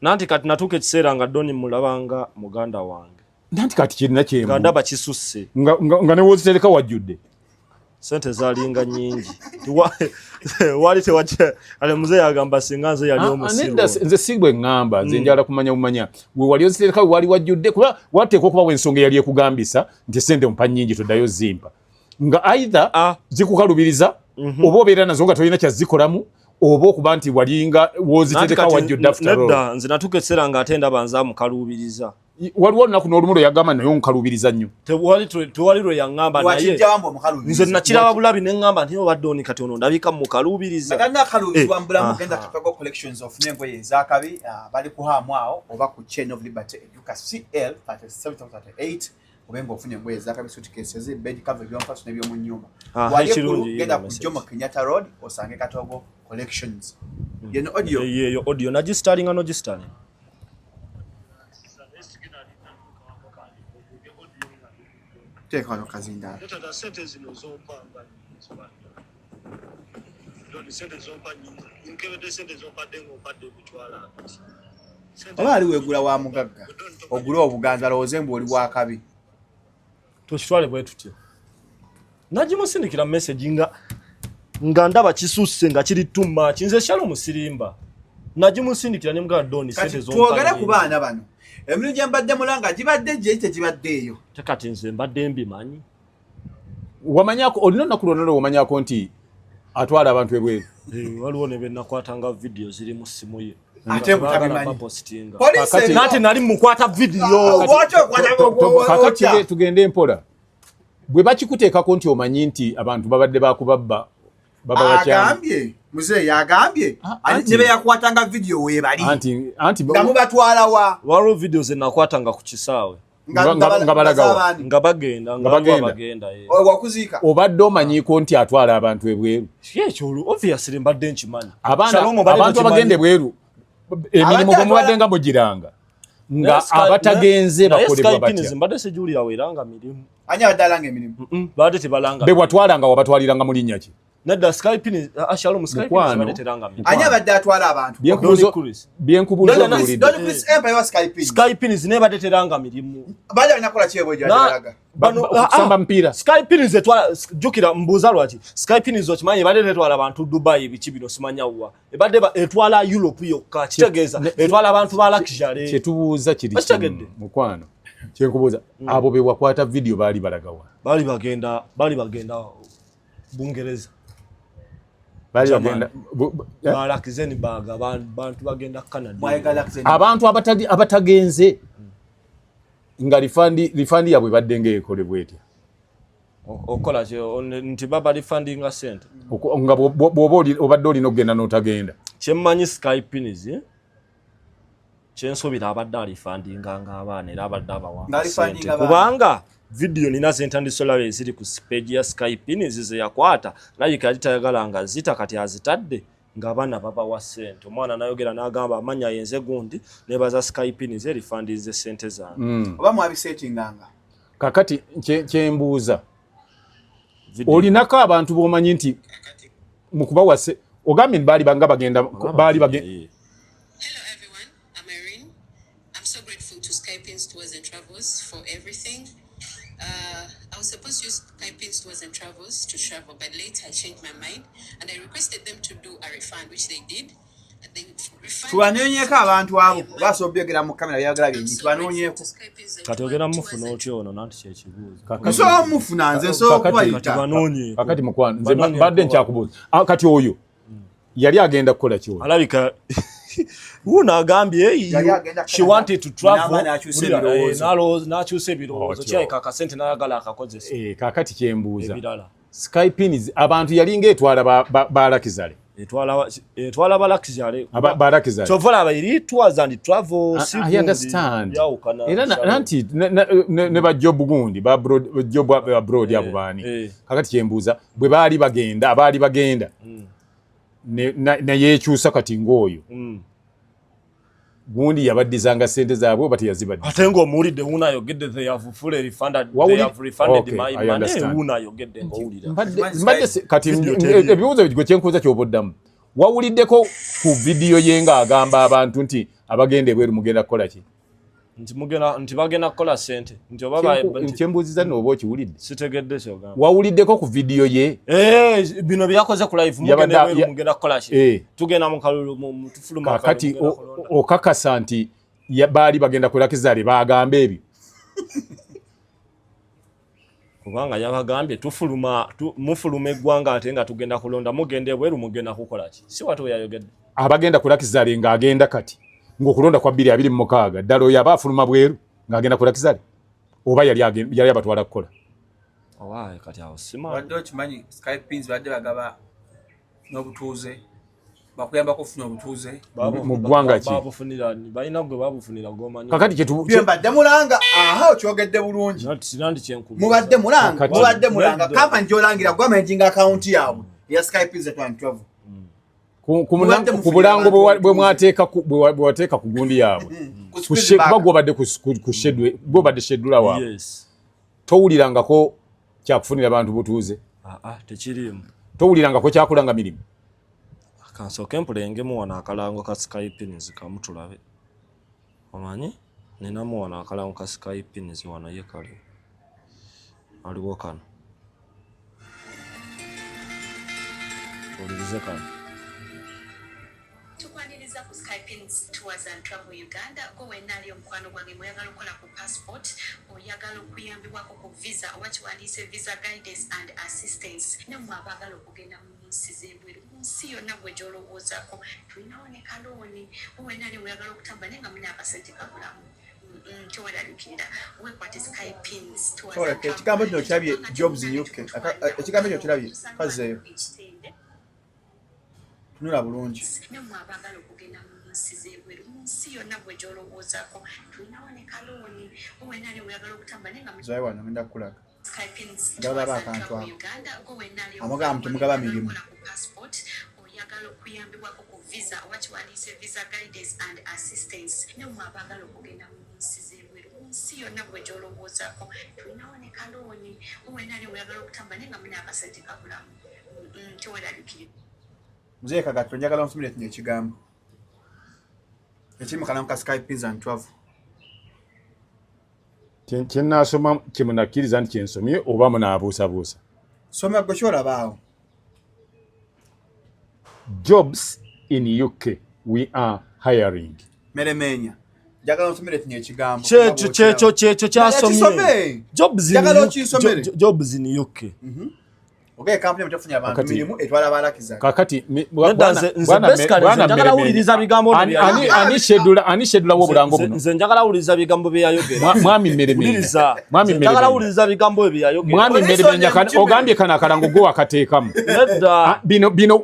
Nanti kati natuuka ekiseera nga Doni mulabanga muganda wange. Nanti kati kirina kyembu. Nga ndaba kisusse. Nga ne wozitereka wajjudde. Sente zaalinga nyingi. Wali tewacha ale muzee agamba singa nze yali omusiru. Nze sigwe ngamba nze njala kumanya umanya. We wali ozitereka wali wajjudde kuba wateeka okuba wensonga yali ekugambisa nti sente mpa nyingi toddayo zimpa. Nga either zikukalubiriza oba obeera nazo nga tolina kyazikolamu oba okuba nti walinga wozitereka wajjudde after all. Nedda nze natuuka ekiseera nga ate ndaba nze amukalubiriza. Waliwo olunaku n'olumu yagamba naye omukalubiriza nnyo. Tewali lwe yaŋŋamba naye nze nakiraba bulabi ne ŋŋamba nti obadde oni kati ono ndabika mukalubiriza. Agana kalubizwa mbulamu genda Chicago collections of nengoye ezakabi bali kuhaamu awo oba ku Chain of Liberty eduka CL 3738 obenga ofunye engoye ezakabi suitcases bed cover by'ompaso n'ebyomu nnyumba. Wali genda ku Jomo Kenyatta Road osange Katogo collections. Yeno audio. Yo audio nagistarlinga no gistarling. Teka no kazinda. Tata sente zino zompanga nzibana. Doni sente zompa nyingi. Nkebede sente zompa dengo padde kutwala. Oba ali wegula wa mugagga. Ogula obuganza lowozembo oli wa kabi. Tushwale bwe tutyo. Nagimusindikira message nga ndaba kisusse nga kiri tuma kinze Shalom sirimba. Nagimusindikira ne mga Doni sente zompa. Twogera ku baana bano. Emirimu gye mbadde mulanga gibadde gye tekibaddeeyo. Tekati nze mbadde mbimanyi. Wamanyako olino nakulonolo wamanyako nti atwala abantu ebweru. Waliwo ne benakwatanga video ziri mu simu ye. Ate mutabimanyi. Police nati nali mukwata video. Kakati tugende empola. Bwe bakikuteekako nti omanyi nti abantu babadde bakubabba agambye muzeeyi yagambye ne beyakwatanga video weebali anti nga mubatwala wa waliwo video ze nakwatanga ku kisaawe nga balagawa nga bagenda wakuziika obadde omanyiiko nti atwala abantu ebweru ekyo obviously mbadde nkimanyi abantu abagenda ebweru emirimu gwe mubadde nga mugiranga nga abatagenze bakolebwa batya mbadde sijuulira weeranga mirimu ani abadde alanga emirimu badde tebalanga be watwalanga wabatwaliranga mu linnya ki nedda Skype ni Shalom Skype badde teranga mirimu ani abadde atwala abantu byenkubuuza Skype ni ne badde teranga mirimu badde alinakola kyebo gyalaga kusamba mpira Skype ni zetwala jukira mbuuza lwaki Skype ni zokimanyi badde tetwala abantu Dubai biki bino simanya wa badde etwala Europe yokka kitegeeza etwala abantu ba luxury kyetubuuza kiri mukwano kyenkubuuza abo be wakwata video baali balagawa baali bagenda Bungereza balakizeni baga abantu bagenda Canada abantu abatagenze nga refund yabwe badde ngeekolebwa etya okola kyo nti baba refundinga sente nga bw'oba obadde olina okugenda n'otagenda kyemmanyi Skype nizi kyensuubira abadde alifundinga ng'abaana era abadde abawanga sente kubanga video nina zentandisolawe eziri ku page ya Skype nizi ze yakwata naye kali tayagala nga zita kati azitadde ng'abaana babawa sente omwana nayogera n'agamba amanya yenze gundi nebaza Skype nizi refundinze sente zange oba mwabisetinganga kakati kyembuuza olinako abantu b'omanyi nti mu kubawase ogambye baali bagenda Hello everyone, I'm Irene. I'm so grateful to Skypins Tours and Travels for everything. I was supposed to use Skypins Tours and Travels to travel, but later I changed my mind and I requested them to do a refund, which they did. Tuwanonyeko abantu abo basobyogera mu kamera byagala byenyi tuwanonyeko kati ogera mufuna otyo ono nanti kyekibuuzo so mufuna nze so kubayita kakati mukwano nze badde nkyakubuuza kati oyo yali agenda kukola ki alabika Una agambye she wanted to travel n'akyusa ebirowoozo kyayika akasente n'ayagala akakozesa kakati kyembuuza Skypins abantu yalinga etwala balakizale etwala balakizale chovola abayiri tours and travel I understand era nanti ne ba job gundi ba job abroad abo bani kakati kyembuuza bwe baali bagenda na yekyusa kati ngoyo gundi yabadizanga sente zaabwe bati yazibadde atengo omulide una yogedde they have fully refunded my money una yogedde ngowulira mbadde kati ebibuuzo bigwe kyenkuuza kyoboddamu wawuliddeko ku video yenga agamba abantu nti abagende bweru mugenda kukola ki nti bagenda kukola sente nti obaba kyembuuziza n'oba okiwulidde sitegedde kyogamba wawuliddeko ku video ye bino byakoze ku live mugenda bweru mugenda kukola ki tugenda mu kalulu mu tufuluma kati okakasa nti baali bagenda kulakizale bagamba ebyo kubanga yabagambye mufuluma eggwanga ate nga tugenda kulonda mugende bweru mugenda kukola ki si watu yayogedde abagenda kulakizale ng'agenda kati ng'okulonda kwa 2026 ddala oyo aba afuluma bweru ng'agenda kulakizale oba yali abatwala kukola owaaye kati awo sima wadde okimanyi Skypins badde bagaba n'obutuuze bakuyamba kufuna obutuuze mu ggwanga ki babufunira balina gwe babufunira gwomanyi kakati mbadde mulanga aha okyogedde bulungi mubadde mulanga kampani gyolangira gwamentinga akawunti yaabwe ya Skypins and Travel ku bulango bwe wateeka ku gundi yaabwe kuba gwobadde sheddula waabwe towulirangako kyakufunira abantu butuuze tekirimu towulirangako kyakulanga mirimu kansooke mpulengemu wano akalango ka Skypins kamutulabe omanyi ninamu wano akalango ka Skypins wano ye kale aliwo kano olirize kano tukwaniriza ku Skypins Tours and Travel Uganda ko wenali omukwano gwange mweyagala okukola ku passport oyagala okuyambibwako ku visa oba kiwandiise visa guidance and assistance ne mwabagala okugenda mu nsizebweru nsi yonna gwe gyolowoozaako tulinawo ne kalooni owenali weyagala okutamba naye nga muna akasente kabulamu kyoweraliikirira wekwate skypins ekigambo kino kirabye Jobs UK ekigambo kino kirabye kazeeyo tunula bulungi nemwe abaagala okugenda mu nsi z'ebweru mu nsi yonna gwe gyolowoozaako tulinawo ne kalooni owenali weyagala okutamba naye nga zaye wano ngenda kukulaga skypins ndaba akantu ako Uganda gowenali amugamba temugaba mirimu passport oyagala okuyambibwako ku visa oba kiwandiise visa guidance and assistance nemwe abaagala okugenda mu nsi z'ebweru mu nsi yonna gwe gyolowoozaako tulinawo ne kalooni owenali weyagala okutamba naye nga muna akasente kabulamu kyoweraliikirira mzee kagatu njagala nsomere kino ekigambo ekiri mu kalamu ka Skypins and Travel kyenasoma kyemunakkiriza nti kyensomye oba munaabuusabuusa soma gwe kyolabaawo jobs in UK we are hiring meremenya njagala nsomere kino ekigambo kyekyo kyasomye Jobs in UK okay kampuni mtafunya abantu mirimu etwala abalakiza kakati njagala wuliriza bigambo ani schedule wo bulango buno nze njagala wuliriza bigambo bye yayogera mwami meremenya njagala wuliriza bigambo bye yayogera mwami meremenya ogambye kana akalango go akateekamu bino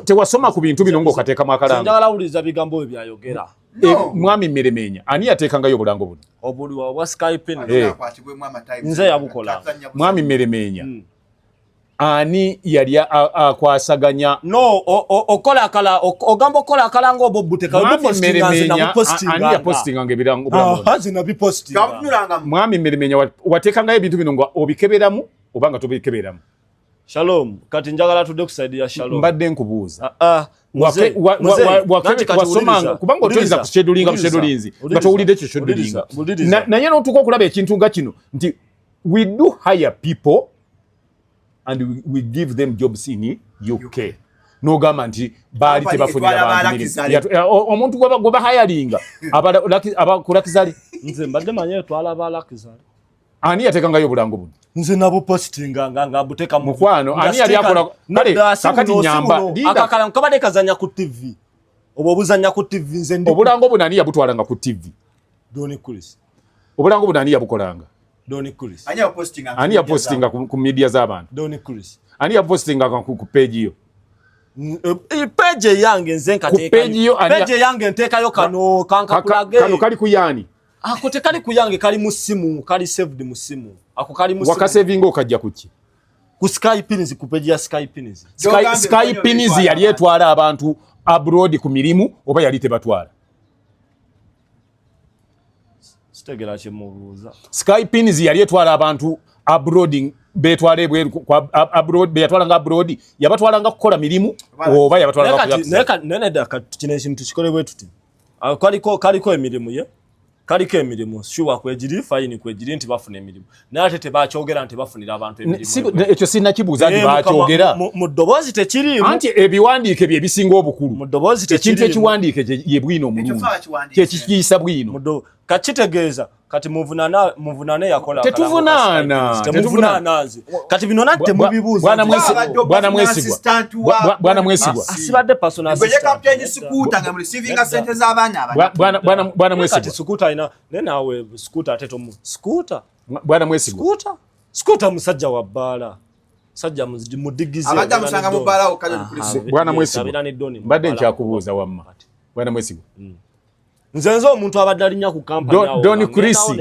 tewasoma ku bintu bino ngo okateekamu akalango njagala wuliriza bigambo bye yayogera mwami meremenya ani yateekangayo obulango buno obuli wa Skype nze yabukola mwami meremenya ani yali akwasaganya okola akala ogamba okola akala ngo obuteka ani ya postinga ngebirango na biposting mwami meremenya watekangayo ebintu bino ngo obikeberamu obanga tobikeberamu Shalom kati njagala tudde kusaidia Shalom mbadde nkubuuza wasomanga kubanga otuliza ku schedulinzi nga towulidde ekyo schedulinga naye n'otuuka okulaba ekintu nga kino nti we do hire people and we give them jobs in UK n'ogamba nti baali tebafunira bantu omuntu gwe bahayalinga abakulakizali nze mbadde manye twala abalakizali ani yateekangayo obulango buno nze nabo postinga nga buteka mukwano ani yali akola kale kakati nyamba akakala nkabadde kazanya ku TV obo buzanya ku TV nze ndi obulango buno ani yabutwalanga ku TV Doni Kulis obulango buno ani yabukolanga Doni Kulis ani ya postinga ku media z'abantu Doni Kulis ani ya postinga ku page yo page yange nze nkateeka page yange nteekayo kano kankakulage kano kali kuyani ako tekali kuyange kali mu simu kali saved mu simu ako kali mu simu wakasevinga okajja kuki ku Skypins ku page ya Skypins Skypins yali etwala abantu abroad ku mirimu oba yali tebatwala sitegera kyemubuuza Skypins yali etwala abantu abroad betwala ebweru abroad betwalanga abroad yabatwalanga kukola mirimu oba yabatwalanga kuyaka nene daka kino ekintu kikolebwe tuti kaliko emirimu ye kaliko emirimu shuwa kwegiri fine kwegiri nti bafuna emirimu naye tebakyogera nti bafunira abantu emirimu ekyo sinnakibuuza nti bakyogera mu ddoboozi tekirimu anti ebiwandiike bye bisinga obukulu mu ddoboozi ekintu ekiwandiike ye bwino omulungi kyekikiyisa bwino kakitegeeza kati muvunane yakola tetuvunaana kati bino nati temubibuuza bwana mwesigwa asibadde personal bwana mwesigwa kati skuta ina nenawe skuta ate tomu skuta bwana mwesigwa skuta musajja wa bbaala sajja mudigize abadde musanga mu bbaala okali kulisi bwana mwesigwa mbadde nkyakubuuza wamma bwana mwesigwa nzenze omuntu abadde alinya ku kampani Doni Krisi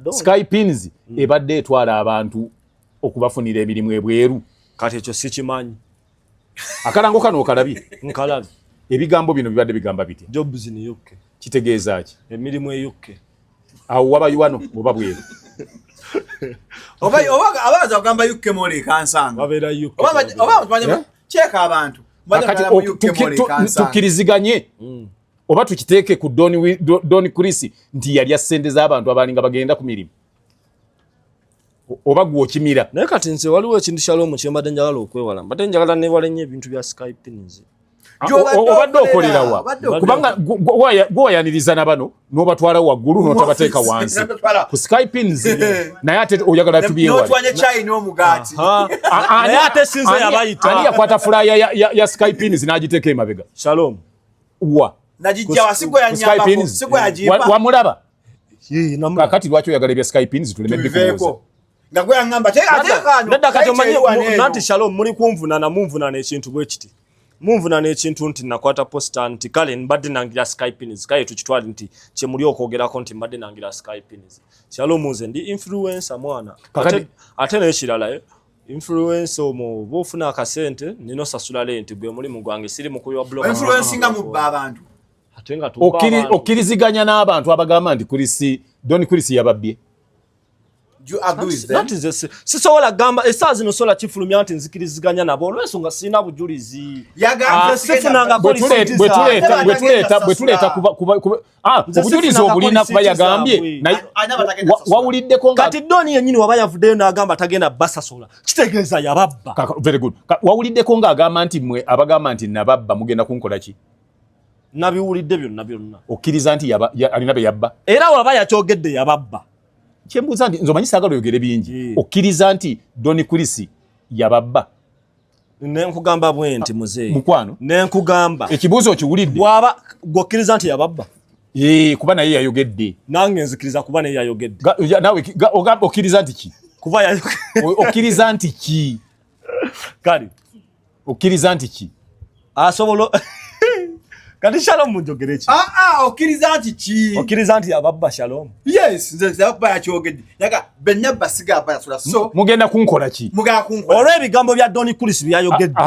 Skypins ebadde etwala abantu okubafunira emirimu ebweru kati ekyo sikimanyi akalango kano okalabye nkalabi ebigambo bino bibadde bigamba biti jobs in UK kitegeeza ki emirimu e UK awo wabayuwano oba bweru oba abaza kugamba UK mole kansanga babeera UK oba cheka abantu tukiriziganye oba tukiteeke ku Doni Krisi nti yali asente z'abantu abalinga bagenda ku mirimu oba gwokimira naye kati nze waliwo ekintu kyalo mu kyembadde njagala okwewala mbadde njagala neewala nnyo ebintu bya Skypins obadde okolerawa kubanga gwoyaniriza nabano n'obatwala waggulu n'otabateeka wansi ku Skypins naye ate oyagala ani yakwata fulaya ya Skypins n'agiteeka emabega Shalom wamulaba kakati lwaki oyagala ebya Skypins tuleme bikubuuza nga gwe ngamba nedda kati omanyi nanti Shalom muli munvunana ekintu bwe kiti munvunana ekintu nti nakwata posta nti kale mbadde nangira Skypins kale tukitwali nti kye muli okwogerako nti mbadde nangira Skypins Shalom nze ndi influencer mwana ate n'ekirala influencer omo bofuna akasente nino sasula lenti gwe muli mu gwange siri mu kuyiwa blog influencinga mu abantu ate nga okkiriziganya n'abantu abagamba nti Don Chris yababbye. You agree with them? Sisobola gamba esaazi zino sola kifulumya nti nzikiriziganya nabo olwensonga sina bujulizi. Sifunanga bwetuleta obujulizi obulina kuba yagambye wawuliddeko nga kati Doni yennyini waba yavuddeyo n'agamba tagenda basasola kitegeeza yababba. Very good. Wawuliddeko ng'agamba nti mmwe abagamba nti nababba mugenda kunkola ki? Nabiwulidde byonna. Okkiriza nti alina be yabba? Era waba yakyogedde yababba. Kyembuuza nti nzomanyi saagala oyogere bingi okkiriza nti Don Chris yababba nenkugamba bwe nti muzeeyi mukwano nenkugamba ekibuuzo okiwulidde bwaba gwokkiriza nti yababba kuba naye yayogedde nange nzikiriza kuba naye yayogedde nawe okkiriza nti ki kuba okkiriza nti ki kale okkiriza nti ki asobola kati Shalom mujogere ki okkiriza nti ki okkiriza nti yababba Shalom yes nze kuba yakyogedde yaga benna basiga abayasola so mugenda kunkola ki olw'ebigambo bya Don Chris byayogedde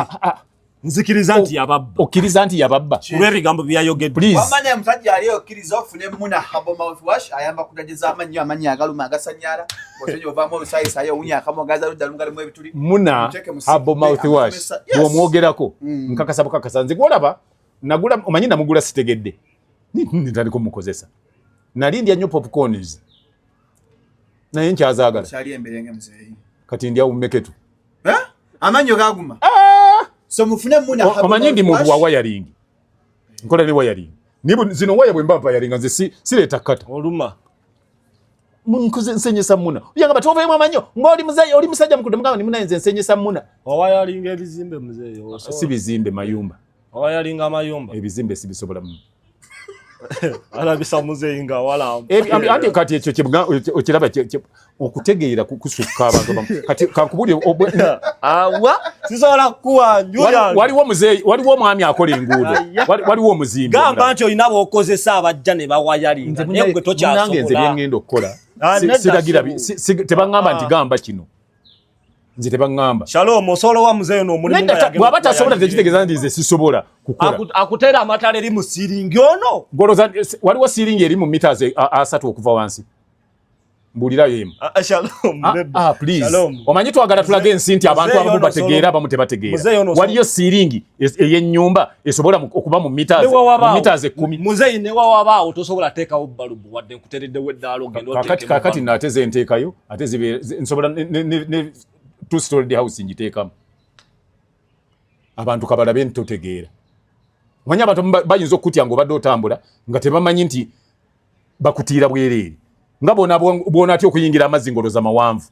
nzikiriza nti yababba okkiriza nti yababba olw'ebigambo byayogedde wamanya omusajja ali okkiriza ofune muna Herbal Mouthwash ayamba kudageza amannya agaluma agasanyala otenye ovaamu olusayisa ayo owunya akamogaza ludda lungalemu ebituli muna Herbal Mouthwash bw'omwogerako nkakasa bukakasa nze gwolaba nagula omanyi namugula sitegedde nitandika omukozesa nali ndya nnyo popcorns naye nkyazaagala kati ndya umeketu amanyo gaguma so mufune muna omanyi ndi muntu wa wayaring nkola ne wayaring zino waya bwe mbava yaringa nze sireeta kata oluma munkuze nsenyesa muna yanga batovayo amanyo ngoli muzayi oli musajja mukudde mugamba ni muna nze nsenyesa muna owayalinga ebizimbe muzeeyo si bizimbe mayumba owayalinga amayumba ebizimbe sibisobola mu alabisa muzeeyi nga wala andi kati ekyo okiraba okutegeera kusukka abantu kati kankubulire sisobola kuwanjula waliwo muzeeyi waliwo omwami akola enguudo waliwo omuzimbe gamba nti olina b'okozesa abajja ne bawayalinga naye gwe tokyasobola nange nze byengenda okukola siragira tebangamba nti gamba kino nze tebangamba Shalom osolo wa muzeeyo n'omulimu bw'aba tasobola tekitegeeza nti nze sisobola kukola akuteera amatala eri mu siiringi ono goloza waliwo siiringi eri mu meters 3 okuva wansi mbulirayo emu please omanyi twagala tulage ensi nti abantu abamu bategeera abamu tebategeera waliyo siiringi ey'ennyumba esobola okuba mu meters 10 muzeeyi ne wawabaawo tosobola teekawo balubu wadde nkuteereddewo eddaala ogenda kakati naate ze nteekayo ate nsobola ne two-story house njiteekamu abantu kabalabe ntotegeera manya abantu bayinza okutya ng'obadde otambula nga tebamanyi nti bakutiira bwereere nga bwona atya okuyingira amazzi ngoloza mawanvu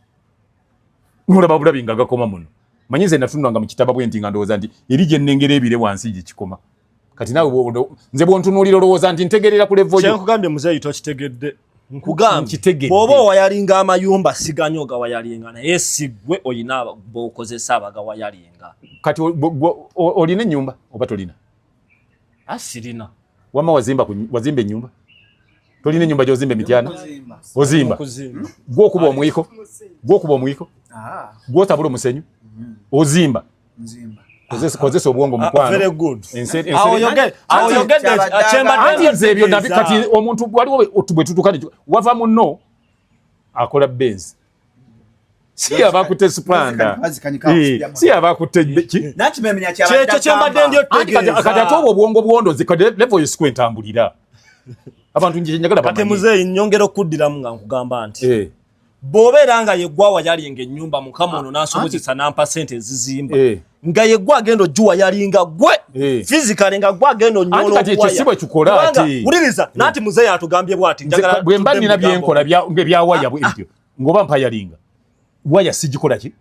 nolaba bulabi nga gakoma muno manyi nze natunulanga mu kitaba bwe nti nga ndowooza nti eri gye nnengera ebire wansi gye kikoma kati naawe nze bwontunuulira olowooza nti ntegerera ku level yo kyenkugambye muzeeyi tokitegedde nkugambye bw'oba owayalinga amayumba siganya ogawayalinga naye siggwe olina b'okozesa abagawayalinga kati olina ennyumba oba tolina asirina wama wazimba ennyumba tolina ennyumba gy'ozimba emityana ozimba gwokuba omwiko gwotabula omusenyu ozimba kozesa obwongo mukwano nze ebyo kati omuntu waliwo bwe tutukane wava muno akola benzi si abakutte supanda si abakutte kyekyo kyembadde ndi otegeeza kati ate obwo obwongo bwondozi kati level yesiku entambulira abantu njagala kati muzeeyi nnyongera okuddiramu nga nkugamba nti bw'obeera nga yeggwa wayalinga ennyumba mukama ono n'ansobozesa n'ampa sente ezizimba nga ye gwa agenda ojuwa yalinga gwe physically nga gwa agenda onyono kati ekyo sibwe kikola ati uliriza nati muzeeyi atugambye bwati njagala bwe mba nina byenkola bya waya bw'ebyo ngoba mpa yalinga waya sijikola ki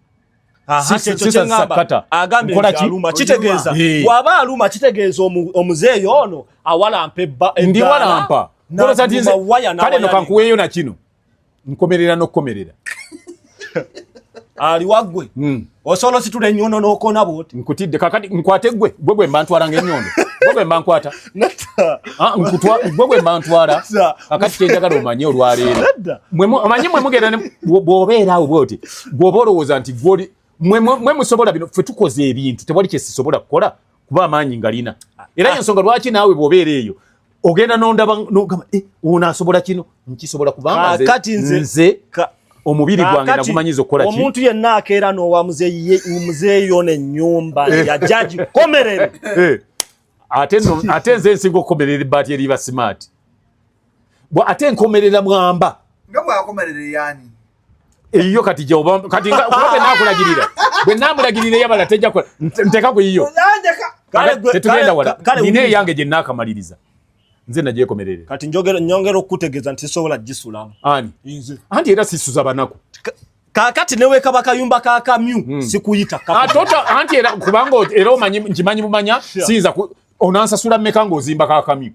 aluma kitegeeza bw'aba aluma kitegeeza omuzeeyi ono awalampa ndi walampa kale no kankuweeyo na kino nkomerera n'okkomerera ali waggwe osolo situla ennyondo n'okona bwoti nkutidde kakati nkwate gwe mba ntwala ng'ennyondo gwe mba nkwata gwe mba ntwala kakati kyenjagala omanye olwaleero omanyi mwe mugenda bw'obeera awo bwoti bw'oba olowooza nti gwoli mwe musobola bino ffe tukoze ebintu tewali kye sisobola kukola kuba amaanyi ngalina era y'ensonga lwaki naawe bw'obeera eyo ogenda n'ondaba n'ogamba ono asobola kino nkisobola kubanga nze omubiri gwange nagumanyiza okukola ki omuntu yenna akeera n'owa muzeeyi ono ennyumba yajaji komerere ate nze nsinga okukomerera ebbaati eriba smart ate nkomerera mwamba nga bwakomerera yani eyo kati kuba bwe naamulagirira yabala tejja kola nteeka ku iyo tetugenda wala nina eyange gye naakamaliriza nze nagyekomerere kati nyongera okutegeeza nti sobola gisulamu ani anti era sisuza banaku kakati newe kaba kayumba ka kamyu sikuyita anti era kubanga era omanyi nkimanyi bumanya siyinza onansasula mmeka ng'ozimba ka kamyu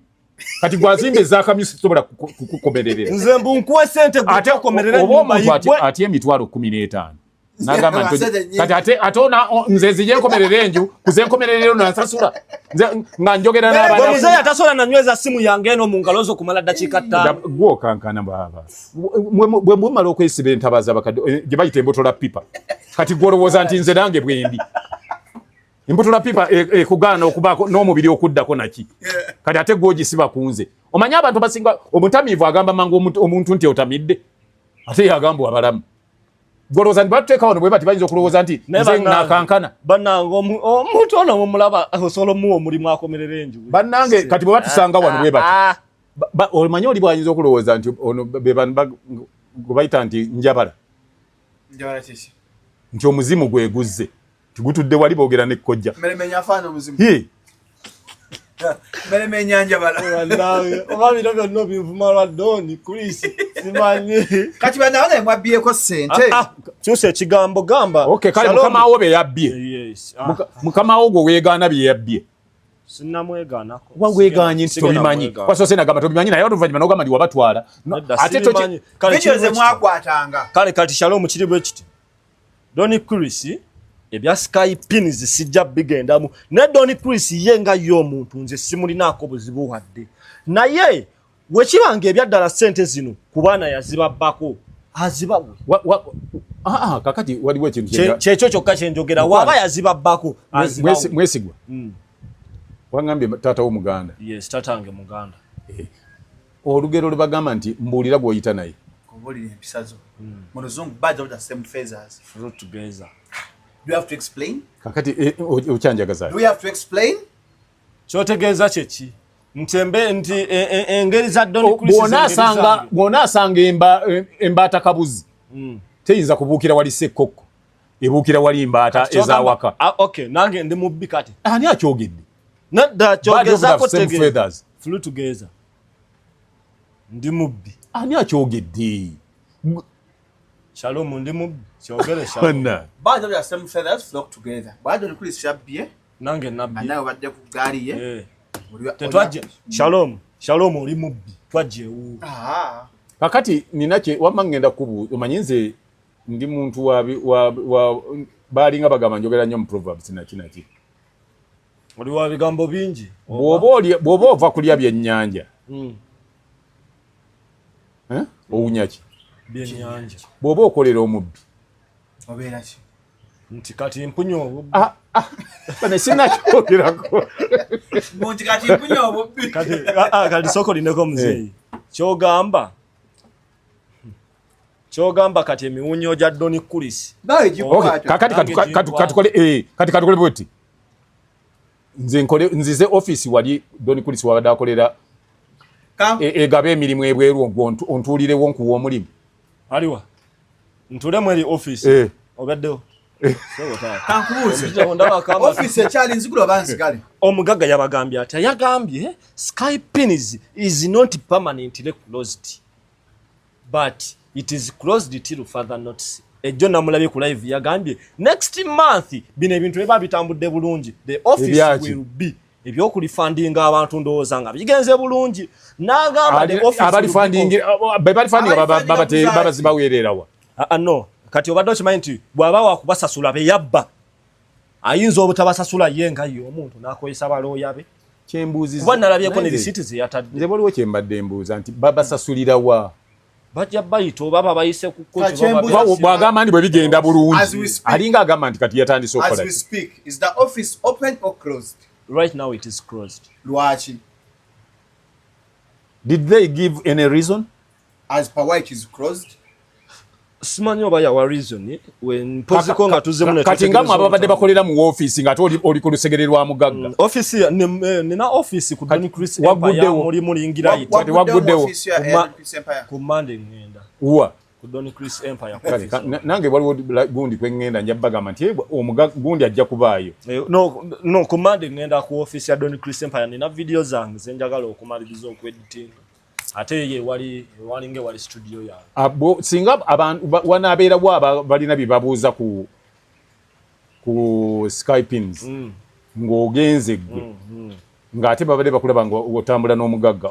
kati gwazimba ezakamyu sisobola kukomererera nze mbunkuwe sente gwokomerera oba omuntu ati emitwalo 15 nagamba kati ate ona nze nzije nkomerera enju kuze nkomererero nansasula nga njogera n'abaana omuzeeyi atasobola nanyweza simu yange eno mu ngalo zo kumala dakiika 5 gwokankana baba bwe mumala okwesiba entabaza abakadde gye bayita embotola pipa kati gwolowooza nti nze nange bwendi embotola pipa ekugaana okubaako n'omubiri okuddako naki kati ate gwogisiba kunze omanyi abantu basinga omutamiivu agamba mangu omuntu nti otamidde ate yagamba abalamu gwolowooza nti batuteeka wano bwe bati bayinza okulowooza nti nze nakankana bannange omuntu ono mumulaba osobola omuwa omulimu akomerera enju bannange kati bwe batusanga wano bwe bati omanyi oli bwayinza okulowooza nti ono be gwe bayita nti njabala nti omuzimu gweguzze tigutudde wali boogera nekkojja mmeremenya afaana omuzimu mmeremenya njabala oba bino byonna binvuma lwa Doni Chris simanyi kati banaone mwabyeko sente kyusa ekigambo gamba kale mukama wo be yabbye mukama wo gwe weegaana bye yabbye sinnamwegaanako oba weegaanye nti tobimanyi kwasose nagamba tobimanyi naye oluvannyuma n'ogamba nti wabatwala ate bijoze mwakwatanga kale kati Shalom kiri bwe kiti Doni Chris ebya Sky Pins sijja bigendamu ne Doni Chris ye nga y'omuntu nze simulinaako buzibu wadde naye wekibanga ebyaddala sente zino kubaana yazibabbako azibawe kakati waliwo ekintu kyekyo kyokka kyenjogera waaba yazibabbako mwesigwa wangambye taata w'omuganda yes tatange muganda olugero lubagamba nti mbuulira gw'oyita naye kubuulira empisa zo mu luzungu birds of the same feathers flock together. Do you have to explain? Kakati ochanjagaza. Do we have to explain? Kyotegeeza kyeki. Ntembe nti engeri za Doni Chris bona asanga embata kabuzi. Teyinza kubuukira wali sekoko. Ebuukira wali embata ezawaka. Okay, nange ndi mubbi kati. Ani akyogedde? Nadda kyogeza ko tegeeza. Flew together. Ndi mubbi. Ani akyogedde? Shalom ndi mubbi. Kyogere Shalom. Birds of the same feathers flock together. Doni Chris shabye. Nange nabbi. Anawe badde ku gaali ye. Tetwajje. Shalom oli mubbi. Twajje u. Kakati ninache wamangenda kubu omanyinze ndi muntu wa balinga bagamba njogera nnyo mu Proverbs kinaki. Oli wa bigambo bingi. Bwoba ova kulya byennyanja. Owunyaki. Byennyanja. Bwoba okolera omubbi. Obeera ki? Nti kati mpunyo obubbi. Bane sinakyogerako. Nti kati mpunyo obubbi. Kati soko lineko muzeeyi. Kyogamba kati emiwunyo gya Doni Chris. Kati katukole bweti. Nzize office wali Doni Chris wabadde akolera egabe emirimu ebweru ontuulirewo nkuwa omulimu. Aliwa. Ntulemu eri office. Obaddewo. Kankubuuze. Office ekyali nzigula banzigale. Omugagga yabagambye ati yagambye Skyping is not permanently closed but it is closed till further notice. Ejjo namulabye ku live yagambye next month bino ebintu eba bitambudde bulungi the office will be ebyokulifunding abantu ndowooza nga bigenze bulungi n'agamba the office abali funding babazibaweererawa no kati obadde okimanyi nti bw'aba wakubasasula be yabba ayinza obutabasasula ye nga ye omuntu n'akozesa balooya be kyembuuziza kuba nalabyeko ne risiti ze yatadde nze waliwo kyembadde embuuza nti babasasulirawa bajja bayita oba babayise ku kkooti bw'agamba nti bwe bigenda bulungi alinga agamba nti kati yatandise okukola. As we speak, is the office open or closed? Right now it is closed. Lwaki? Did they give any reason? As per why it is closed? Simanyi oba yawa reason when poziko nga tuzemu ne kati nga mwabadde bakolera mu office nga oli ku lusegere lwa mugagga. Office nina office ku Don Chris Empire muri mulingira ite. Waguddewo ku Monday ngenda. Uwa ku Don Chris Empire. Nange waliwo gundi kwengenda njabagamba nti omugagga gundi ajja kubaayo. No ku Monday ngenda ku office ya Don Chris Empire nina video zange zenjagala okumaliriza okwediting. Ate ye wali studio ya abo singa abantu wanabeera bwa balina bibabuuza ku Skypings ng'ogenze gwe ng'ate babadde bakulaba ng'otambula n'omugagga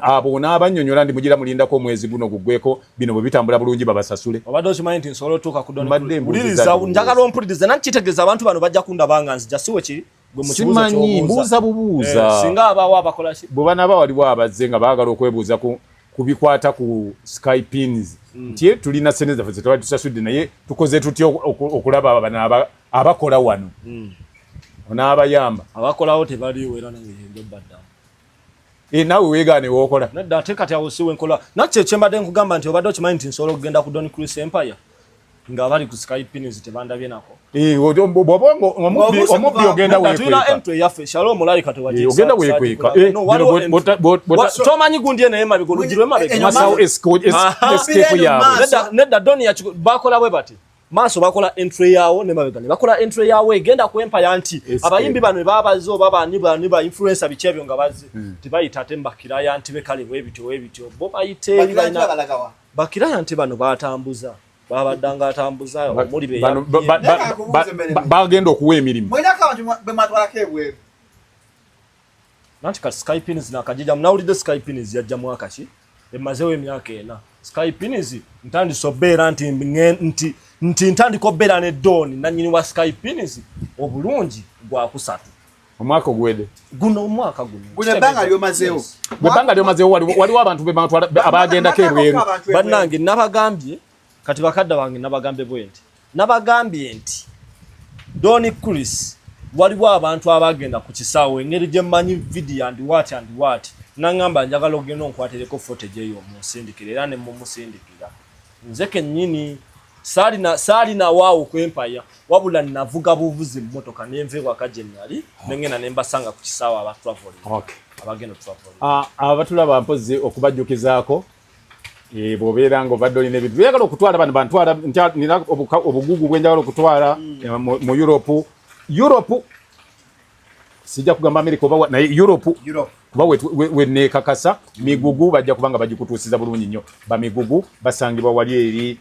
abo n'abanyonyola ndi mugira mulindako omwezi guno guggweko bino bwe bitambula bulungi babasasule obadde okimanyi nti nsobola otuuka ku Uliriza njagala ompuliriza nakitegeeza abantu bano bajja kundabanga nzija siwe kiri simanyi mbuuza bubuuza singa abawo abakola ki bwe banaaba waliwo abazze nga baagala okwebuuza ku bikwata ku Skypings nti tulina ssente zaffe ze twali tusasudde naye tukoze tutya okulaba bano abakola wano onaabayamba abakolawo tebaliwo era nange baddamu naawe weegaane wookola nedda ate kati awo si wenkola nakyo ekyembadde nkugamba nti obadde okimanyi nti nsobola okugenda ku Don Chris Empire nga bali ku Skypings tebandabye nako bw'obongo omubbi ogenda weekweka tomanyi gundi ene emabiga olugirwe masawo escape yaabwe nedda Doni bakola bwe bati maaso bakola entry yawo ne mabega ne bakola entry yawo egenda ku Empire nti abayimbi bano babazo babani ba influencer bikyebyo nga bazze tibayita ate mbakiraya nti bekale webityo bo bayite bakiraya nti bano batambuza babadanga atambuza omuli be bagenda okuwa emirimu nanti ka Skypings nakajija mnawulidde Skypings yajja mwaka ki emazewo emyaka ena Skypings ntandise obeera nti ntandika obeera ne Don nanyini wa Skypings obulungi gwa kusatu omwaka ogwedde guno omwaka guno ebbanga lyomazeewo waliwo abantu abagendako ebweru bannange nabagambye kati bakadda wange nabagambye nti Don Chris waliwo abantu abagenda ku kisaawe engeri gye mmanyi video and what nangamba njagala ogenda onkwatireko footage eyo omusindikira era ne mumusindikira nze kennyini saalina waawo ku Empire wabula navuga buvuzi mmotoka nenve waka gye nali nengenda ne mbasanga ku kisaawe abagenda travel abatulaba mpozi okubajjukizaako bw'obeera ng'obadde olina ebintu byagala okutwala bano bantwala nina obugugu bwenjagala okutwala mu Europe sijja kugamba America oba naye Europe kuba weneekakasa migugu bajja kubanga bagikutuusiza bulungi nnyo bamigugu basangibwa wali eri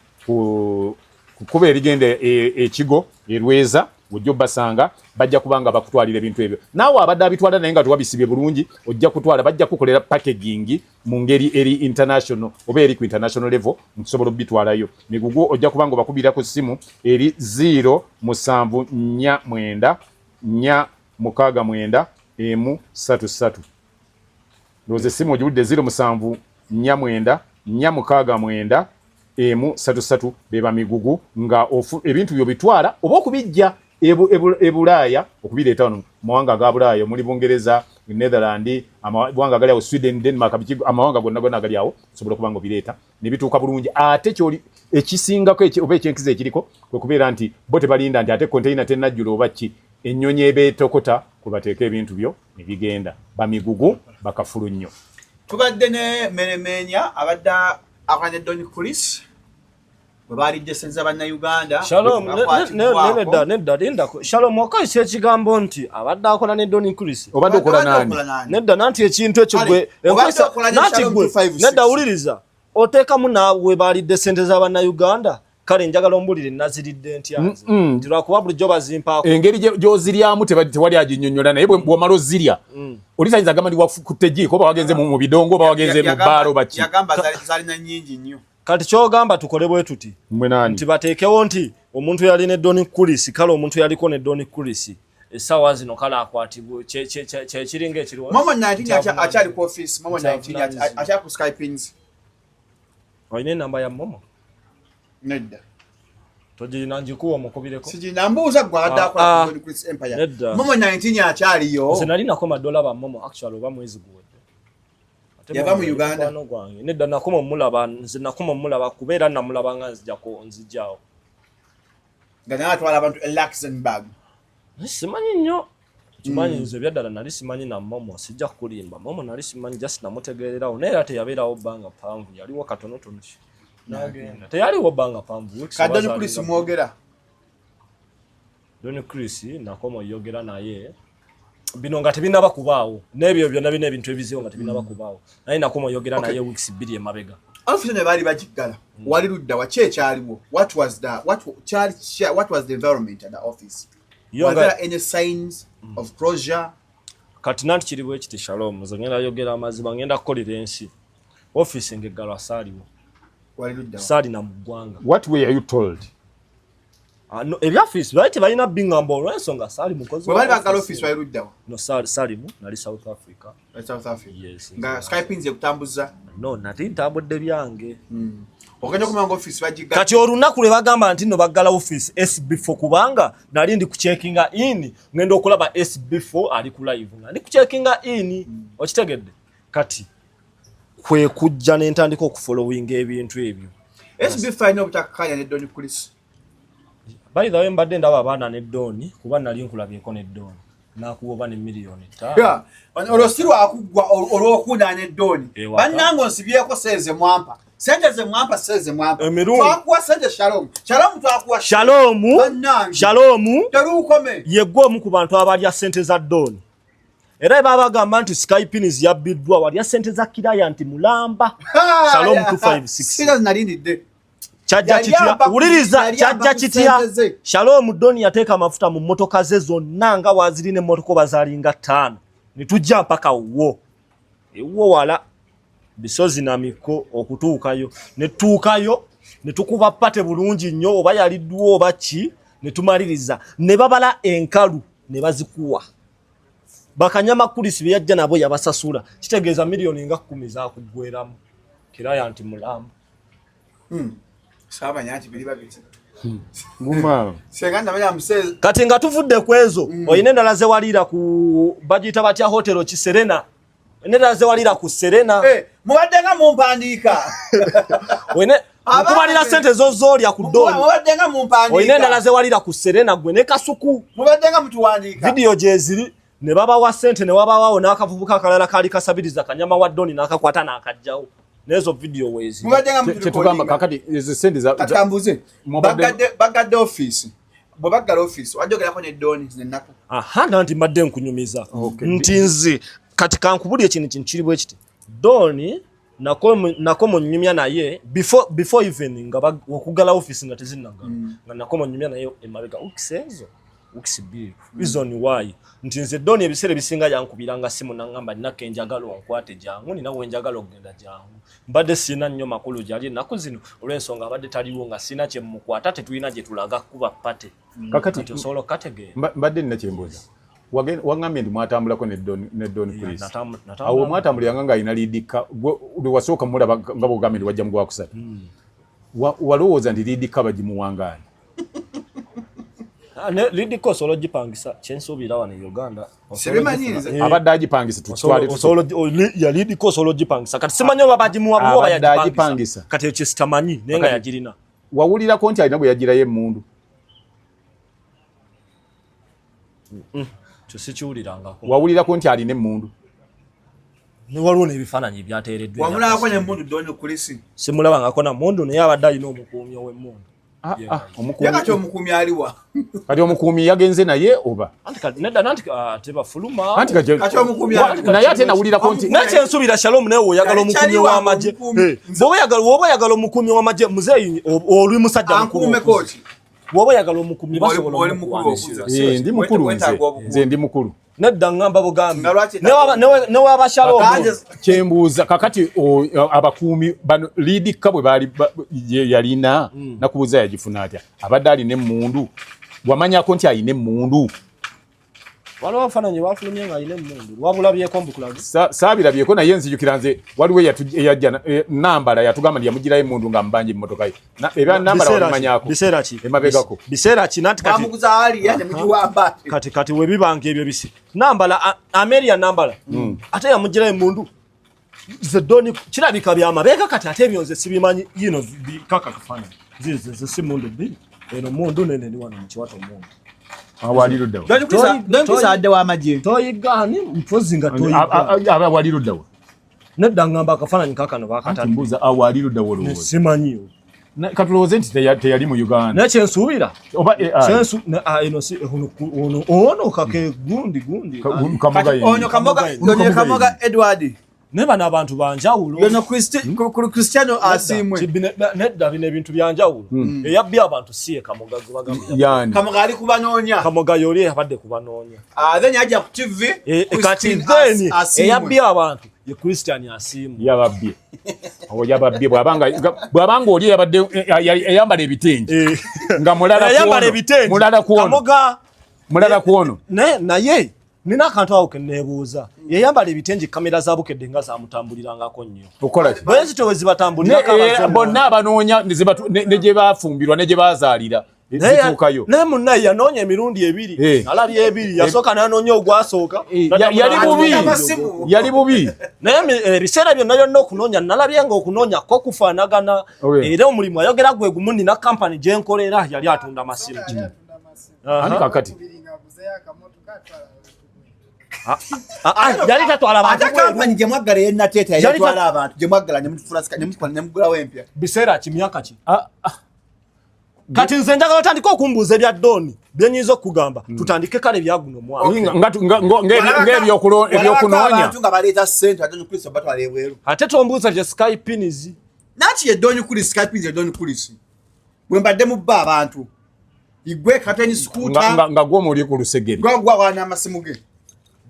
kuba erigenda ekigo erweza ojja basanga bajja kubanga bakutwalira ebintu ebyo naawe abadde abitwala naye nga tuwabisibye bulungi ojja kutwala bajja kukolera packaging mu ngeri eri international oba eri ku international level nkusobola obitwalayo migugu ojja kubanga bakubira ku simu eri 0749469 ndoze simu ojulidde 0749469 beba migugu nga ebintu byo bitwala oba okubijja ebulaaya okubireeta wano mawanga ga Bulaaya muri Bungereza Netherland amawanga gali awo Sweden Denmark amawanga gonna agali awo sobola kubanga obireeta ne bituuka bulungi ate kyoli ekisingako oba ekyenkiza ekiriko kwe kubeera nti bo tebalinda nti ate container tenajjula oba ki ennyonyi ebeetokota kubateeka ebintu byo ne bigenda bamigugu bakafulu nnyo tubadde ne Meremenya abadde akane Don Chris Bwebalidde senza bannayuganda. Shalom nedda linda Shalom wakayise ekigambo nti abadde akola ne Don Chris obadde okola nani nedda nanti ekintu ekyo gwe nanti gwe nedda wuliriza oteekamu naawe balidde sente z'abannayuganda kale njagala ombulire naziridde ntyanze nti lwakuba bulijjo bazimpaako engeri gyoziryamu tewali aginyonnyola naye bw'omala ozirya olisayinza agamba ndi wakutte jiiko oba wagenze mu bidongo oba wagenze mu bbaalo baki yagamba zalina nnyingi nnyo kati kyogamba tukole bwe tuti nti bateekewo nti omuntu yali ne Don Chris kale omuntu yaliko ne Don Chris essaawa zino kale akwatibwe kyekiringa ekiriwo Momo 19 akyali ku office Momo 19 akyali ku Skypings olina enamba ya Momo nedda togirina njikuwa omukubireko sijina mbuuza gwadde akola ku Don Chris Empire Momo 19 akyaliyo nze nali nakoma dola ba Momo actually oba mwezi guwedde yava mu Uganda nedda nakoma omulaba nze nakoma omulaba kubeera namulaba nga nzijjawo nga naye atwala abantu Luxembourg simanyi nnyo kimanyi nze byaddala nali simanyi na Momo sijja kulimba Momo nali simanyi just namutegeererawo naye era teyabeerawo bbanga panvu yaliwo katonotono nagenda teyaliwo bbanga panvu Don Chris mwogera Don Chris nakoma oyogera naye bino nga tebinaba kubaawo n'ebyo byonna bino ebintu ebiziwo nga tebinaba kubaawo naye nakoma oyogera naye weeks 2 emabega office ne bali bagiggala wali ludda wache ekyaliwo what was the environment at the office was there any signs of closure kati nanti kiriwo ekiti Shalom ngenda yogera amazima ngenda kukolera ensi office ngeggalwa saaliwo wali ludda saali na mugwanga what were you told no ebya office bali balina bingambo olw'ensonga saali mukozi bali baggala office wali ludda no saali nali South Africa yes nga Skypings ekutambuza no nati ntambudde byange okanya kumanga office bagiggala kati olunaku lwe bagamba nti no baggala office SB4 kubanga nali ndi kucheckinga in ngenda okulaba SB4 ali ku live ndi kucheckinga in okitegedde kati kwe kujja n'entandika okufollowing ebintu ebyo SB5 no butakakanya ne Don Chris by the way mbadde ndaba abaana ne Don kuba nali nkulabyeko ne Don nakuba ne million 5 yeah olosirwa akugwa olwokuna ne Don bannango nsibyeko seze mwampa sente ze mwampa seze mwampa twakuwa sente Shalom twakuwa Shalom terukome yegwe omu ku bantu abalya sente za Don era babagamba nti Skypings yabiddwa walya sente za client mulamba Shalom 256 sira nalindidde Chaja chitia uliriza chaja chitia Shalom Don yateeka amafuta mu motoka ze zonna nga wazirine motoka bazalinga 5 nitujja mpaka wo wala bisozi na miko okutuukayo netuukayo netukuba pate bulungi nnyo oba yaliddwo oba ki netumaliriza ne babala enkalu ne bazikuwa bakanyama kulisi byajja nabo yabasasula kitegeeza milioni nga 10 za kugweramu client mulamba saba nyati biliba biti nguma seganda baya museze kati nga tuvudde kwezo oyine ndalaze walira ku budget batya hotel ki Serena ndalaze walira ku Serena mubadenga mumpandika oyine kubalira sente zozolya ku Don mubadenga mumpandika oyine ndalaze walira ku Serena gwe ne kasuku mubadenga mutuwandika video jeziri ne baba wa sente ne wabawo nakavubuka kalala kali kasabiriza kanyama wa Don nakakwata nakajjawo nezo video wezi tetugamba kakati izo sente za katambuze bagadde office bobagala office wajogera ko ne Don zinako nanti mbadde nkunyumiza ntinzi kati kankubuli ekintu kiribwe kiti Don nakomo nyumya naye before even nga okugala office nga tezinnaga nga nakomo nyumya naye emabega ukisenzo ukisibi reason why ntinze Don ebisere bisinga yankubiranga simu nangamba ninake enjagalo onkwate jangu ninawe enjagalo ogenda jangu mbadde sina nnyo makulu jali nakuzino olwensonga abadde taliwo nga sina kye mukwata tetulina gye tulaga kuba pate kakati solo kategere mbadde nina kyembuuza wangambye ndi mwatambulako ne Don Chris awo mwatambuliranga nga alina liidika lwe wasooka mulaba nga bwogambye ndi wajja mu gwakusatu walowooza nti liidika bagimuwangaani lidiko solo jipangisa chensobira wana Uganda abadde agipangisa tutwale ya lidiko solo jipangisa kati simanyo babajimuwa bwo yajipangisa kati ekyo sitamanyi nenga yagirina wawulira ko nti alina bwe yagirayo emmundu kyosikiwulirangako wawulira ko nti alina emmundu ne waliwo n'ebifaananyi byateereddwa wamulabako ne mundu doni kulisi simulabangako na mundu naye abadde alina omukuumi ow'emmundu yakati omukuumi aliwa kati omukuumi yagenze naye oba nedda nanti tebafuluma anti naye ate nawulirako nti naye kyensuubira Shalom naye oyagala omukuumi w'amagye bw'oba oyagala omukuumi w'amagye muzeeyi oli musajja mukulu bw'oba oyagala omukuumi basobola ndi mukulu nze ndi mukulu nedda ngamba bugambi ne waba Shalom kyembuuza kakati abakuumi bano liidikka bwe yalina nakubuuza yagifuna atya abadde alina emmundu wamanyako nti alina emmundu waliwo abafaananyi bafulumye nga alina emmundu wabulabyeko mbukulaga saabirabyeko naye nzijukira nze waliwo eyajja nambala yatugamba nti yamugirayo emmundu nga mubanje emmotoka ye ebya nambala wabimanyako biseera ki emabegako biseera ki nanti kati webibanga ebyo bisi nambala Ameria nambala ate yamugirayo emmundu zedoni kirabika byamabeeka kati ate ebyo nze sibimanyi yino bikaka kafaananyi zize si mundu bbiri eno mundu nene ni wano mukiwato mundu awaliruddawo donkisadde w'amagye toyigaani mpozi nga toyiga awaliruddawo nedda ngamba akafaananyi kakano bakatadde mbuuza awaliruddawo olowooza simanyiwo katulowooze nti teyali mu Uganda naye kyensuubira oba eno si ono kake gundi kamoga Edward ne bano abantu banjawulo yono Cristiano asimwe nedda bino ebintu byanjawulo eyabbye abantu siye kamoga yani kamoga ali kubanoonya kamoga yoli abadde kubanoonya then ajja ku TV kati then eyabbye abantu ye Christian asimu yababbye awo yababbye bwabanga oli yabadde eyambala ebitengi nga mulala kuono naye nina akantu awo keneebuuza yeyambala ebitengi kamera zabukedde nga zamutambulirangako nnyo bwezito we zibatambulirako bonna abanoonya ne gye bafumbirwa ne gye bazaalira zituukayo naye munnaye yanoonya emirundi ebiri alabye ebiri yasooka nanoonya ogwasooka yali bubi naye ebiseera byonna byonna okunoonya nalabye nga okunoonya ko kufaanagana era omulimu ayogera gwe gumu nina kampani gye nkolera yali atunda masimu kakati yali tatwala abantu kampani gye mwaggala yennateeta yatwala abantu gye mwaggala nemugulawo empya biseera ki myaka ki kati nze njagala otandika okumbuuza ebya Doni byenyinza okugamba tutandike kale byaguno mwaka ng'ebyokunoonya nga baleeta ssente Doni Kulisi batwala ebweru ate tombuuza gye Skypins naki ye Doni Kulisi Skypins ye Doni Kulisi bwe mbadde mubba abantu igwe kateni skuta nga gw'omuli ku lusegere gwagwa wana amasimu ge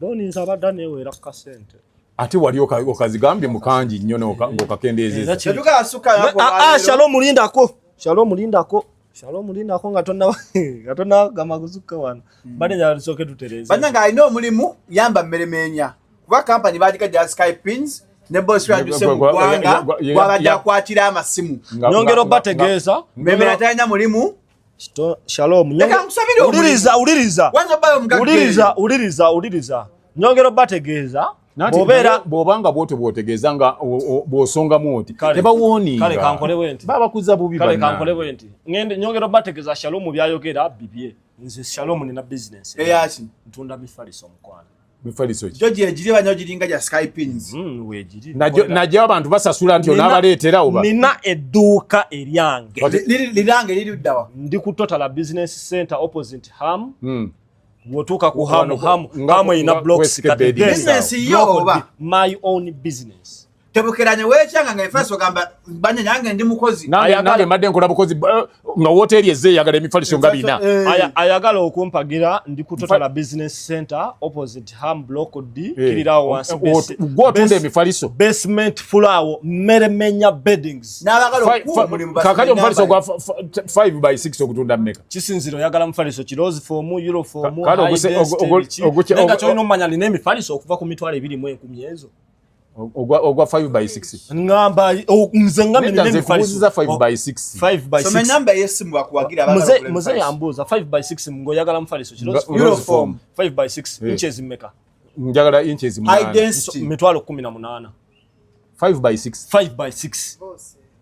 Doni nsabadda neewera ku kasente ate wali okazigambye mukangi nnyo ng'okakendeezeza Shalom mulindako nga tonna gamaguzuka wano bade njalisooke tutereze bannanga alina omulimu yamba mmeremenya kuba kampani bagigadde Skypins ne boss yaduse mu ggwanga gwabadde akwatira amasimu nyongero bategeeza mmemera talina mulimu Shalom uliriza nyongero bategeeza bw'obanga bw'otyo bw'otegeeza nga bw'osongamu oti tebawooninga babakuza bubi kale kankole bwe nti nyongero bategeeza Shalom byayogera bibye nze Shalom nina business eyaki ntunda mifaliso mukwana mifaliso ki jo gyegiri banyo giringa gya Skypins weegiri najja abantu basasula nti onabaleetera oba nina edduuka eryange lirange liri ddawa ndi ku Total Business Center opposite Ham wotuka ku Hamu ina blocks kati business yo oba my own business tebukeranye wekyanga nga efeso gamba banye nyange ndi mukozi nange madde nkola bukozi nga woteri eze yagala emifaliso nga bina ayagala okumpagira ndi ku Total Business Center opposite Ham block D kirirawo wansi gwotunda emifaliso basement floor meremenya beddings kakali omufaliso gwa 5x6 okutunda mmeka kisinziro yagala mufaliso kirozi form euro form nenga kyolina omanya lina emifaliso okuva ku mitwalo 210 ezo ogwa 5x6 ngamba nze ngambe nine emifaliso 5x6 so namba yesimu bakuwagira abana muze yambuza 5x6 ngo yagala mufaliso kirozi uniform 5x6 inches mmeka njagala inches high density mitwalo 18 5x6 5x6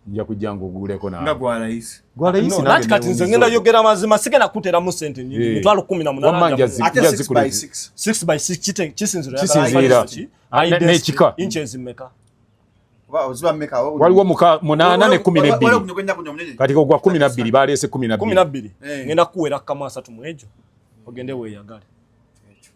nja kujja nguguleko na nga gwa rais isi nati kati nze ngenda yogera mazima sigenda kuteramu sente nyingi mitwalo 18 ate 6 by 6 6 by 6 kisinzira n'ekika inches meka oziba meka waliwo 8 ne 12 kati gwa 12 baleese 12 ngenda kuwera kama 3 mu ejo ogende weeyagale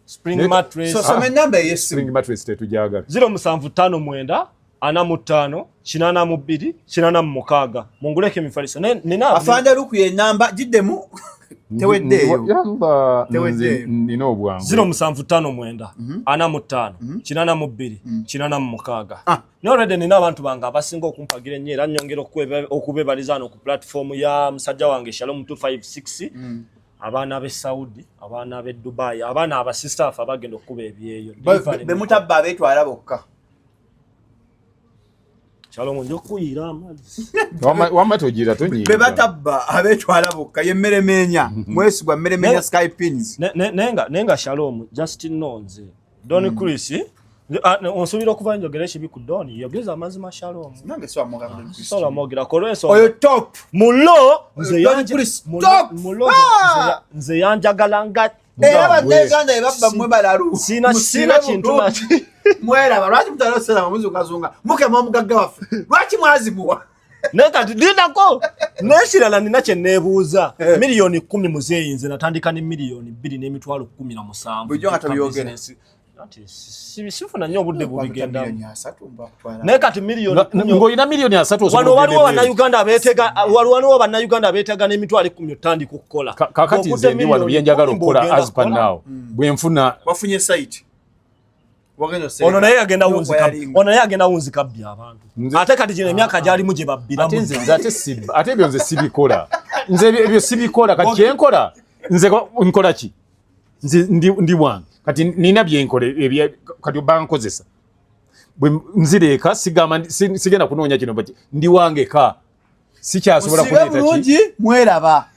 spring mattress so some number yes spring mattress tetujagala 0759 45 82 86 munguleke mifaliso nina afanja lukuye namba giddemu teweddeyo nina obwangu 0759 45 82 86 n'olwedde nina abantu bange abasinga okumpagira ennyo era nnyongera okubebaliza no ku platform ya musajja wange Shalom 256 abaana b'e Saudi abaana b'e Dubai abaana abasistaff abagenda okuba ebyeyo bemutabba abetwala bokka Shalom njokuyira amazzi wama togira tonyiga bebatabba abetwala bokka yemmeremenya mwesigwa mmeremenya Skypins nenga Shalom Justin Nonze Don Chris onsubira okuva njogera ekibi ku Don yogeza amazima Shalom nange so amoga sola mogira kolweso oyo top mulo nze Don Chris top nze yanjagala nga era badeganda ebabba mwe balalu sina kintu nati mwera balwachi mutalo sala muzi ukazunga muke mumugagga waffe lwachi mwazimuwa neka ndinako neshirala ninache nebuuza milioni 10 muzeyinze natandika ni milioni 2 n'emitwalo 17 bujjo ngatabiyogera ati sifuna nnyo budde bubigenda neka ati milioni ngoina milioni 3 wano waliwo bannayuganda abeetega waliwo bannayuganda abeetega n'emitwalo 10 otandika okukola kakati nze ndi wano byenjagala okukola as per now bwenfuna wafunye site ono naye agenda wunzika bya abantu ate kati gino emyaka gyalimu gye babbira ate ebyo nze sibikola nze ebyo sibikola kati kyenkola nze nkola ki nze ndi wange kati nina byenkole kati bankozesa bwe nzireka sigenda kunoonya kino bati ndi wange ka sikyasobola kuleeta ki bulungi mweraba